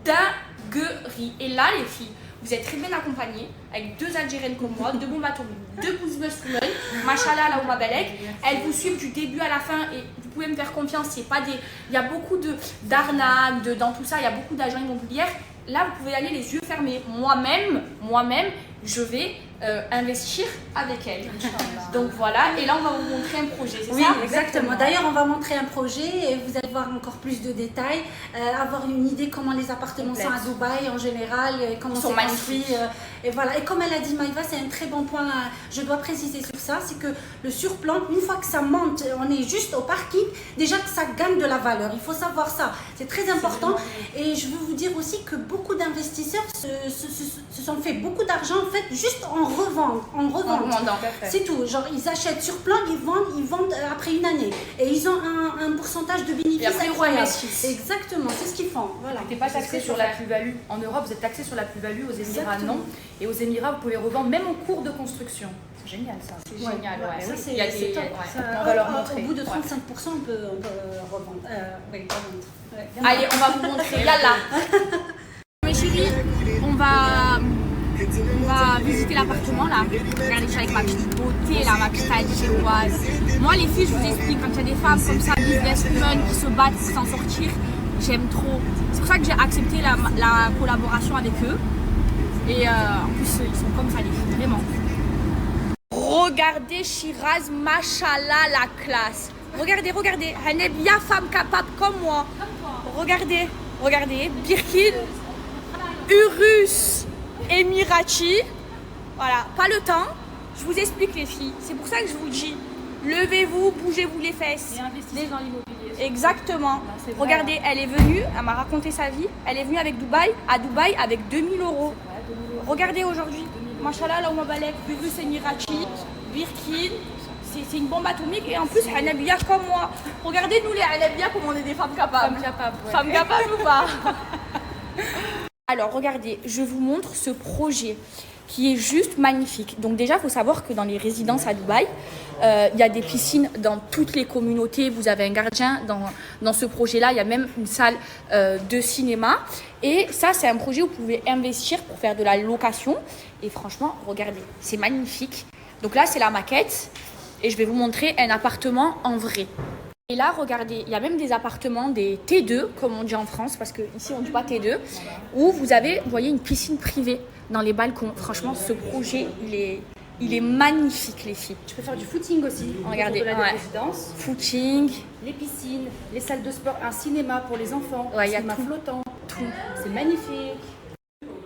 S1: dinguerie. Et là les filles, vous êtes très bien accompagnées avec 2 Algériennes comme moi, 2 bombes atomiques, 2 businesswomen, machallah là où ma belek, elles vous suivent du début à la fin et vous pouvez me faire confiance, c'est pas des... Il y a beaucoup d'arnaques, dans tout ça, il y a beaucoup d'agents immobiliers. Là, vous pouvez y aller les yeux fermés. Moi-même, je vais investir avec elle. Donc voilà, et là, on va vous montrer un projet, c'est
S4: Oui,
S1: ça?
S4: exactement. D'ailleurs, on va montrer un projet et vous allez voir encore plus de détails, avoir une idée comment les appartements sont à Dubaï en général, comment c'est construit. Et voilà. Et comme elle a dit Maïva, c'est un très bon point, je dois préciser sur ça, c'est que le surplomb, une fois que ça monte, on est juste au parking, déjà que ça gagne de la valeur. Il faut savoir ça. C'est très important. Et je veux vous dire aussi que beaucoup d'investisseurs se sont fait beaucoup d'argent en fait juste en revente. C'est tout. Genre ils achètent sur plan, ils vendent après une année. Et ils ont un pourcentage de bénéfices incroyable. Exactement, c'est ce qu'ils font. Voilà.
S6: Vous n'êtes pas taxé sur la plus-value. En Europe, vous êtes taxé sur la plus-value, aux Émirats non. Et aux Émirats, vous pouvez revendre même en cours de construction. C'est génial ça.
S1: C'est génial, ouais.
S4: Ça,
S1: Il y a des...
S4: top.
S6: On va leur montrer.
S4: Au bout de 35%, on peut revendre.
S1: Allez, on va vous montrer. Yallah. Mes chéris, on va visiter l'appartement là. Regardez, je suis avec ma petite beauté là, ma petite algéroise. Moi les filles, je vous explique, quand il y a des femmes comme ça, businesswomen qui se battent pour s'en sortir, j'aime trop. C'est pour ça que j'ai accepté la collaboration avec eux. Et en plus, ils sont comme ça les filles, vraiment. Regardez Shiraz, machallah, la classe. Regardez, elle est bien femme capable comme moi. Regardez, Birkin, Urus, Emirati. Voilà, pas le temps. Je vous explique les filles. C'est pour ça que je vous dis, levez-vous, bougez-vous les fesses.
S6: Et investissez dans l'immobilier.
S1: Exactement.
S6: Vrai,
S1: regardez, elle est venue, elle m'a raconté sa vie. Elle est venue avec à Dubaï avec 2000 euros. Regardez aujourd'hui, machallah, là où ma balek, Urus, Emirati, Birkin. C'est une bombe atomique et en plus elle aime bien comme moi. Regardez nous elle aime bien comme on est des femmes capables. Femmes capables ou pas? Alors regardez, je vous montre ce projet qui est juste magnifique. Donc déjà il faut savoir que dans les résidences à Dubaï, il y a des piscines dans toutes les communautés. Vous avez un gardien dans ce projet-là. Il y a même une salle de cinéma. Et ça c'est un projet où vous pouvez investir pour faire de la location. Et franchement, regardez, c'est magnifique. Donc là c'est la maquette. Et je vais vous montrer un appartement en vrai. Et là, regardez, il y a même des appartements, des T2, comme on dit en France, parce qu'ici on ne dit pas T2, où vous avez, vous voyez, une piscine privée dans les balcons. Franchement, ce projet, il est magnifique, les filles.
S6: Tu peux faire du footing aussi.
S1: Regardez,
S6: autour de la résidence.
S1: Footing.
S6: Les piscines, les salles de sport, un cinéma pour les enfants,
S1: Ouais,
S6: un
S1: y a
S6: cinéma
S1: tout.
S6: flottant. Tout. C'est magnifique.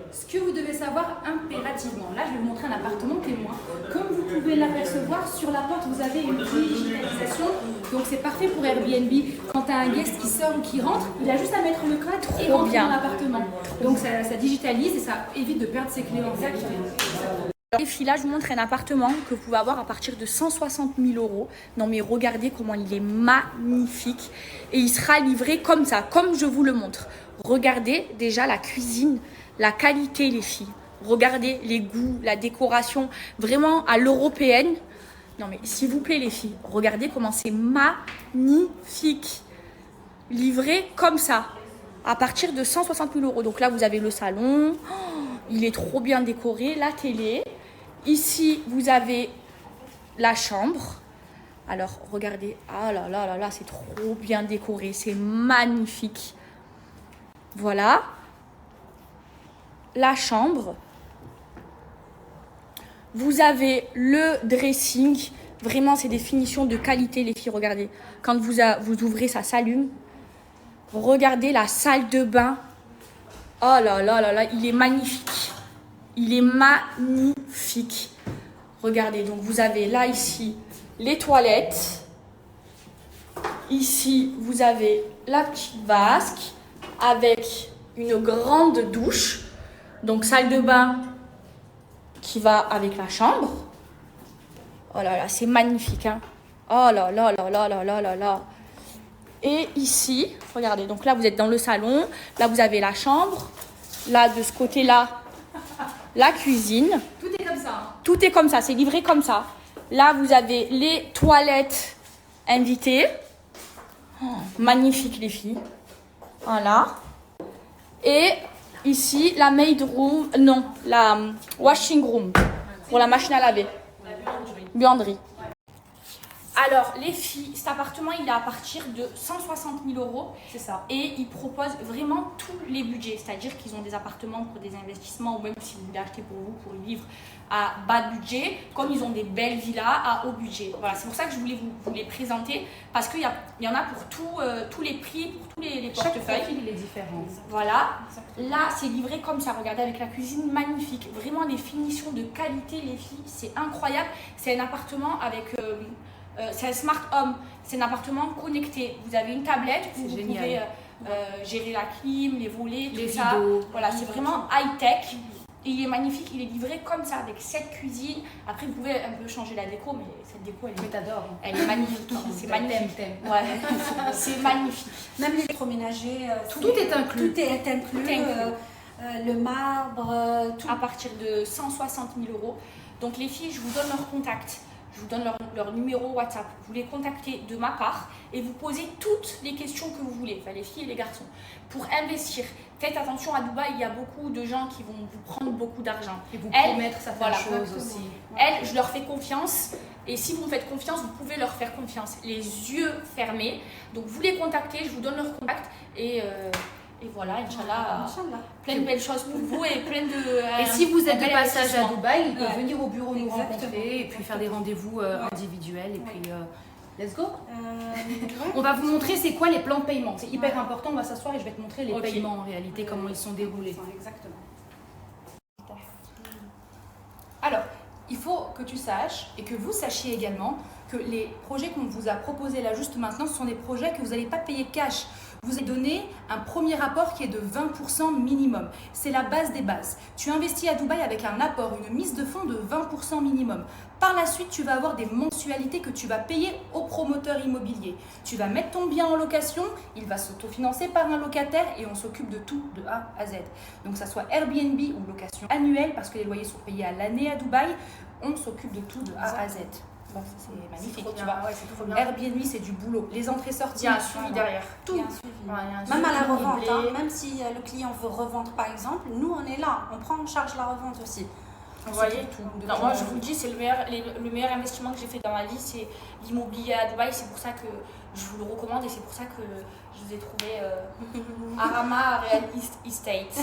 S6: Ce que vous devez savoir impérativement, là je vais vous montrer un appartement témoin. Comme vous pouvez l'apercevoir, sur la porte vous avez une digitalisation, donc c'est parfait pour Airbnb. Quand tu as un guest qui sort ou qui rentre, il a juste à mettre le code et rentrer dans l'appartement. Donc ça digitalise et ça évite de perdre ses clés en fait.
S1: Les filles, là, je vous montre un appartement que vous pouvez avoir à partir de 160 000 euros. Non, mais regardez comment il est magnifique. Et il sera livré comme ça, comme je vous le montre. Regardez déjà la cuisine, la qualité, les filles. Regardez les goûts, la décoration, vraiment à l'européenne. Non, mais s'il vous plaît, les filles, regardez comment c'est magnifique. Livré comme ça, à partir de 160 000 euros. Donc là, vous avez le salon. Oh, il est trop bien décoré, la télé. Ici, vous avez la chambre. Alors, regardez. Ah là là là là, c'est trop bien décoré. C'est magnifique. Voilà. La chambre. Vous avez le dressing. Vraiment, c'est des finitions de qualité, les filles. Regardez. Quand vous ouvrez, ça s'allume. Regardez la salle de bain. Oh là là là là, il est magnifique. Il est magnifique. Regardez, donc vous avez là, ici, les toilettes. Ici, vous avez la petite vasque avec une grande douche. Donc, salle de bain qui va avec la chambre. Oh là là, c'est magnifique, hein. Oh là là là là là là là là. Et ici, regardez, donc là vous êtes dans le salon, là vous avez la chambre, là de ce côté-là, la cuisine.
S6: Tout est comme ça. Hein.
S1: Tout est comme ça, c'est livré comme ça. Là vous avez les toilettes invitées. Oh, magnifique les filles. Voilà. Et ici, la maid room, non, la washing room pour la machine à laver. Buanderie. Alors, les filles, cet appartement, il est à partir de 160 000 €.
S6: C'est ça.
S1: Et ils proposent vraiment tous les budgets. C'est-à-dire qu'ils ont des appartements pour des investissements ou même si vous voulez acheter pour vous, pour y vivre à bas budget, comme ils ont des belles villas à haut budget. Voilà, c'est pour ça que je voulais vous les présenter parce qu'il y en a pour tous les prix, pour tous les
S6: Chaque
S1: portefeuilles.
S6: profil, il est différent.
S1: Voilà, là c'est livré comme ça, regardez avec la cuisine magnifique, vraiment des finitions de qualité les filles, c'est incroyable. C'est un appartement avec, c'est un smart home, c'est un appartement connecté, vous avez une tablette où vous pouvez gérer la clim, les volets, tout
S6: Les
S1: ça.
S6: rideaux.
S1: Voilà, c'est vraiment high-tech. Et il est magnifique, il est livré comme ça, avec cette cuisine. Après, vous pouvez un peu changer la déco, mais cette déco,
S6: Mais t'adores.
S1: elle est magnifique. C'est magnifique.
S6: T'aimes.
S1: Ouais, c'est magnifique.
S4: Même les électroménagers,
S6: Tout est inclus.
S4: Tout est inclus.
S1: Tout est inclus.
S4: Le marbre, tout.
S1: À partir de 160 000 €. Donc les filles, je vous donne leur contact. Je vous donne leur numéro WhatsApp. Vous les contactez de ma part et vous posez toutes les questions que vous voulez, enfin les filles et les garçons. Pour investir, faites attention à Dubaï, il y a beaucoup de gens qui vont vous prendre beaucoup d'argent.
S6: Et vous
S1: Elles,
S6: promettre certaines
S1: voilà,
S6: choses aussi.
S1: Elles, je leur fais confiance. Et si vous me faites confiance, vous pouvez leur faire confiance. Les yeux fermés. Donc vous les contactez, je vous donne leur contact. Et voilà, Inch'Allah,
S4: Inch'Allah.
S1: plein de belles choses pour vous et plein de...
S6: Et si vous êtes de
S1: bel
S6: passage à
S1: investissement.
S6: Dubaï, ils peuvent
S4: Ouais.
S6: venir au bureau nous
S4: Exactement.
S6: rencontrer et puis faire des rendez-vous individuels. Et puis, let's go.
S4: Ouais.
S6: On va vous montrer c'est quoi les plans de paiement. C'est hyper important. On va s'asseoir et je vais te montrer les
S1: Ok.
S6: paiements en réalité, comment ils sont déroulés.
S4: Exactement.
S6: Alors, il faut que tu saches et que vous sachiez également que les projets qu'on vous a proposés là juste maintenant, ce sont des projets que vous n'allez pas payer cash. Vous avez donné un premier apport qui est de 20% minimum. C'est la base des bases. Tu investis à Dubaï avec un apport, une mise de fonds de 20% minimum. Par la suite, tu vas avoir des mensualités que tu vas payer au promoteur immobilier. Tu vas mettre ton bien en location, il va s'autofinancer par un locataire et on s'occupe de tout de A à Z. Donc que ça soit Airbnb ou location annuelle parce que les loyers sont payés à l'année à Dubaï, on s'occupe de tout de A à Z. Bon, c'est magnifique, tu vois.
S4: Ouais, c'est trop bien.
S6: Airbnb, c'est du boulot. Les entrées-sorties,
S1: Il y a un suivi derrière.
S6: tout.
S4: Il y a un suivi.
S6: Ouais, il y a un
S4: Même à la
S6: suivi
S4: revente,
S6: ciblé.
S4: même si le client veut revendre par exemple, nous on est là, on prend en charge la revente aussi.
S1: Vous voyez
S6: tout.
S1: Non, moi je vous le dis, c'est le meilleur investissement que j'ai fait dans ma vie, c'est l'immobilier à Dubaï. C'est pour ça que je vous le recommande et c'est pour ça que je vous ai trouvé Arama Real Estate.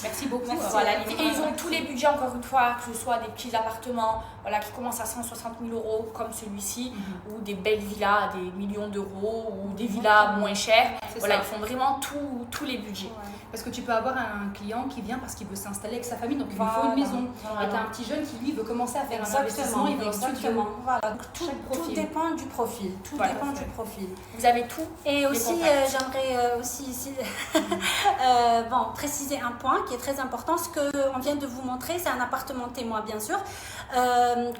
S6: Merci beaucoup.
S4: Merci.
S1: Voilà, et ils ont tous les budgets, encore une fois, que ce soit des petits appartements voilà, qui commencent à 160 000 € comme celui-ci, ou des belles villas à des millions d'euros, ou des villas moins chères.
S6: C'est
S1: Voilà,
S6: ça.
S1: ils font vraiment tous les budgets.
S6: Parce que tu peux avoir un client qui vient parce qu'il veut s'installer avec sa famille, donc il lui faut
S4: Voilà.
S6: une maison.
S1: Voilà.
S6: Et tu as un petit jeune qui lui veut commencer à faire un investissement, il veut un studio.
S4: exactement. Voilà. Donc, tout,
S6: Chaque
S4: tout
S6: profil.
S4: dépend du profil. Tout
S1: Voilà,
S4: dépend
S1: c'est
S4: du profil.
S1: Vous avez tout.
S4: Et aussi,
S1: contacts.
S4: j'aimerais aussi ici préciser un point qui est très important. Ce qu'on vient de vous montrer, c'est un appartement témoin, bien sûr.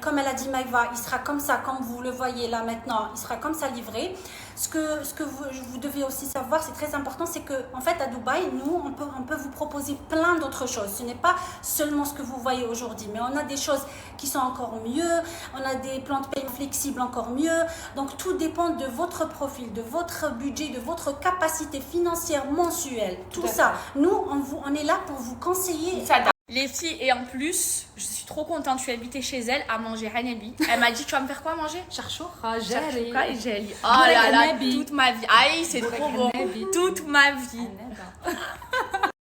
S4: Comme elle a dit Maïva, il sera comme ça, comme vous le voyez là maintenant, il sera comme ça livré. Ce que vous devez aussi savoir, c'est très important, c'est que en fait à Dubaï, nous, on peut vous proposer plein d'autres choses. Ce n'est pas seulement ce que vous voyez aujourd'hui, mais on a des choses qui sont encore mieux, on a des plans de paiement flexibles encore mieux. Donc tout dépend de votre profil, de votre budget, de votre capacité financière mensuelle. Tout ça, nous, on est là pour vous conseiller.
S1: Ça date. Les filles, et en plus, je suis trop contente, je suis invitée chez elle à manger Hanebi. Elle m'a dit, tu vas me faire quoi à manger?
S6: Charchoura,
S1: Charchoura et jelly. Oh là là, toute ma vie. Aïe, c'est trop bon. Toute ma vie.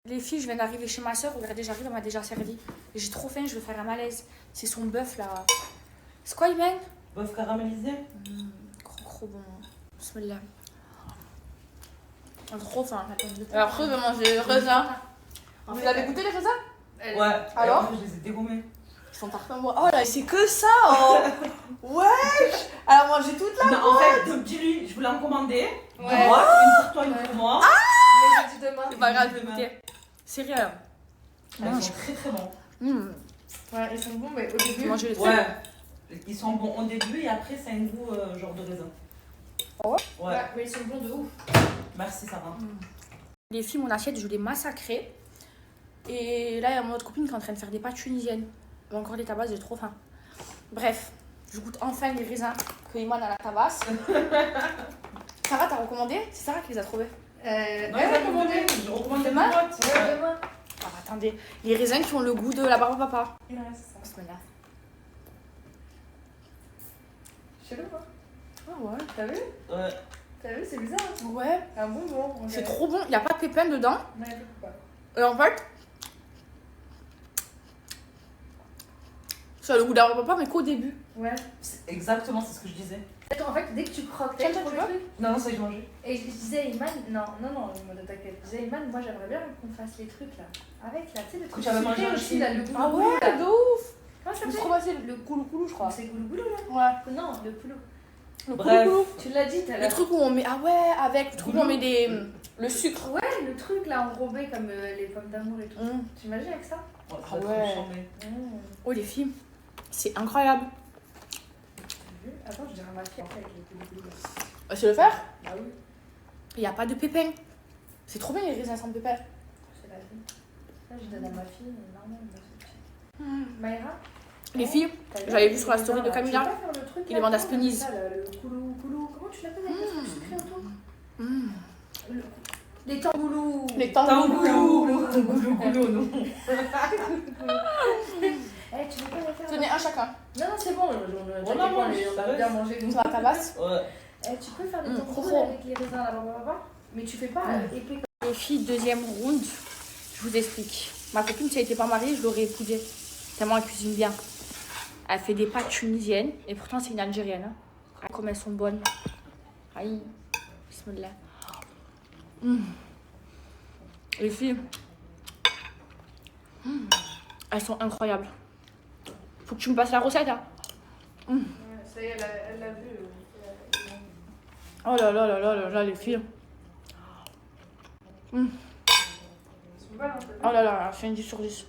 S1: Les filles, je viens d'arriver chez ma soeur. Regardez, j'arrive, elle m'a déjà servi. J'ai trop faim, je vais faire un malaise. C'est son bœuf là. C'est quoi, Iben?
S3: Bœuf caramélisé.
S1: Trop bon. Bismillah. J'ai trop faim. Alors, après, je vais manger les raisins. Vous avez goûté les raisins?
S3: Ouais.
S1: Alors
S3: Je les ai dégommés.
S1: Ils sont parfaits, moi. Oh là, c'est que ça, oh. Wesh. Alors, manger toute la
S3: Non, en fait, donc dis-lui, je voulais en commander.
S1: Ouais.
S3: Moi, une pour toi, une pour moi.
S1: C'est pas grave, je vais goûter. Sérieux.
S3: Ils sont très très bons.
S1: Ouais, ils sont bons, mais au début. Manger les trucs.
S3: Ouais.
S7: Ils sont bons au début et après, c'est un goût genre de raisin.
S1: Oh
S7: Ouais.
S6: Mais ils sont bons de ouf.
S7: Merci, Sarah.
S1: Les filles, mon assiette, je l'ai massacrée. Et là, il y a mon autre copine qui est en train de faire des pâtes tunisiennes. J'ai encore des tabasses, j'ai trop faim. Bref, je goûte enfin les raisins que Iman a la tabasse. Sarah, t'as recommandé? C'est Sarah qui les a trouvés.
S7: Non, ils ont commandé. Je recommande
S1: Demain?
S7: les potes.
S6: Ouais, demain.
S1: Alors attendez, les raisins qui ont le goût de la barbe à papa.
S7: Ouais, c'est ça.
S1: Bismillah.
S6: Chelou, hein.
S1: Ah ouais.
S6: T'as vu?
S7: Ouais.
S6: T'as vu, c'est bizarre. Hein.
S1: Ouais,
S6: Un bonbon. on
S1: c'est
S6: dirait.
S1: trop bon. Il n'y a pas de pépins dedans.
S6: Ouais, pourquoi pas.
S1: Et en fait, ça a le goût de la barbe à papa, mais qu'au début.
S6: Ouais.
S7: Exactement, c'est ce que je disais.
S6: En fait, dès que tu croques,
S1: Tiens,
S6: t'as
S1: toi,
S6: trop
S1: tu
S6: le
S1: veux
S6: truc.
S7: Non, ça, j'ai mangé.
S6: Et je disais à Iman, non, t'inquiète. Je disais à Iman, moi j'aimerais bien qu'on fasse les trucs là. Avec là, tu sais, le truc
S7: tu avais
S6: sucré
S7: mangé
S6: aussi,
S7: aussi.
S6: là, le goulou.
S1: Ah ouais,
S6: là.
S1: de ouf.
S6: Comment ça
S1: Je me suis
S6: s'appelle
S1: trop passé le coulou je crois.
S6: C'est goulou goulou là.
S1: Ouais.
S6: Non, le goulou.
S1: Le
S7: Bref.
S1: coulou.
S6: Tu l'as dit tout à
S1: Le
S6: l'heure.
S1: truc où on met. Ah ouais, avec le truc où on met des. Le sucre.
S6: Ouais, le truc là enrobé comme les pommes d'amour et tout. T'imagines avec ça
S7: Ouais,
S1: Ah
S7: ça va
S1: ouais.
S7: être chambé.
S1: Oh les filles, c'est incroyable.
S6: T'as vu Attends, je dirais à ma fille après avec le goulou goulou.
S1: C'est le faire.
S6: Ah oui,
S1: Il n'y a pas de pépins. C'est trop bien les raisins sans pépins.
S6: c'est la vie. Là, je donne à ma fille, mais normal, ma fille. Maïra
S1: Les filles,
S6: t'as vu,
S1: j'avais vu sur la story de
S6: tu veux
S1: Camilla,
S6: pas faire le truc,
S1: il
S6: là,
S1: demande à
S6: comment on
S1: Speniz.
S6: appelle ça, là, le goulou goulou. Comment tu l'appelles avec le truc sucré autour
S1: Mmh.
S6: Les tamboulous.
S1: Les
S7: Tangoulou.
S1: tangoulous.
S7: Goulou, goulou, non.
S6: Eh, tu veux pas les faire
S1: Tenez un chacun.
S6: Non, non, c'est bon,
S7: On a mangé,
S6: on a bien mangé. nous.
S1: Sur la tabasse.
S7: Ouais.
S6: Eh, tu peux faire des
S1: Mmh,
S6: tamboulous
S1: trop.
S6: avec les raisins là, mais tu fais pas épais comme
S1: Les filles, deuxième round, je vous explique. Ma copine, si elle n'était pas mariée, je l'aurais épousée. Tellement elle cuisine bien. Elle fait des pâtes tunisiennes, et pourtant c'est une Algérienne. Hein. Ah, comme elles sont bonnes. Aïe. Bismillah. Les filles, elles sont incroyables. Faut que tu me passes la recette. Hein.
S6: Ça y est, elle l'a vu.
S1: Oh là là là là là là, les filles.
S6: Elles sont bonnes, hein, t'as vu
S1: Oh là là, c'est une 10 sur 10.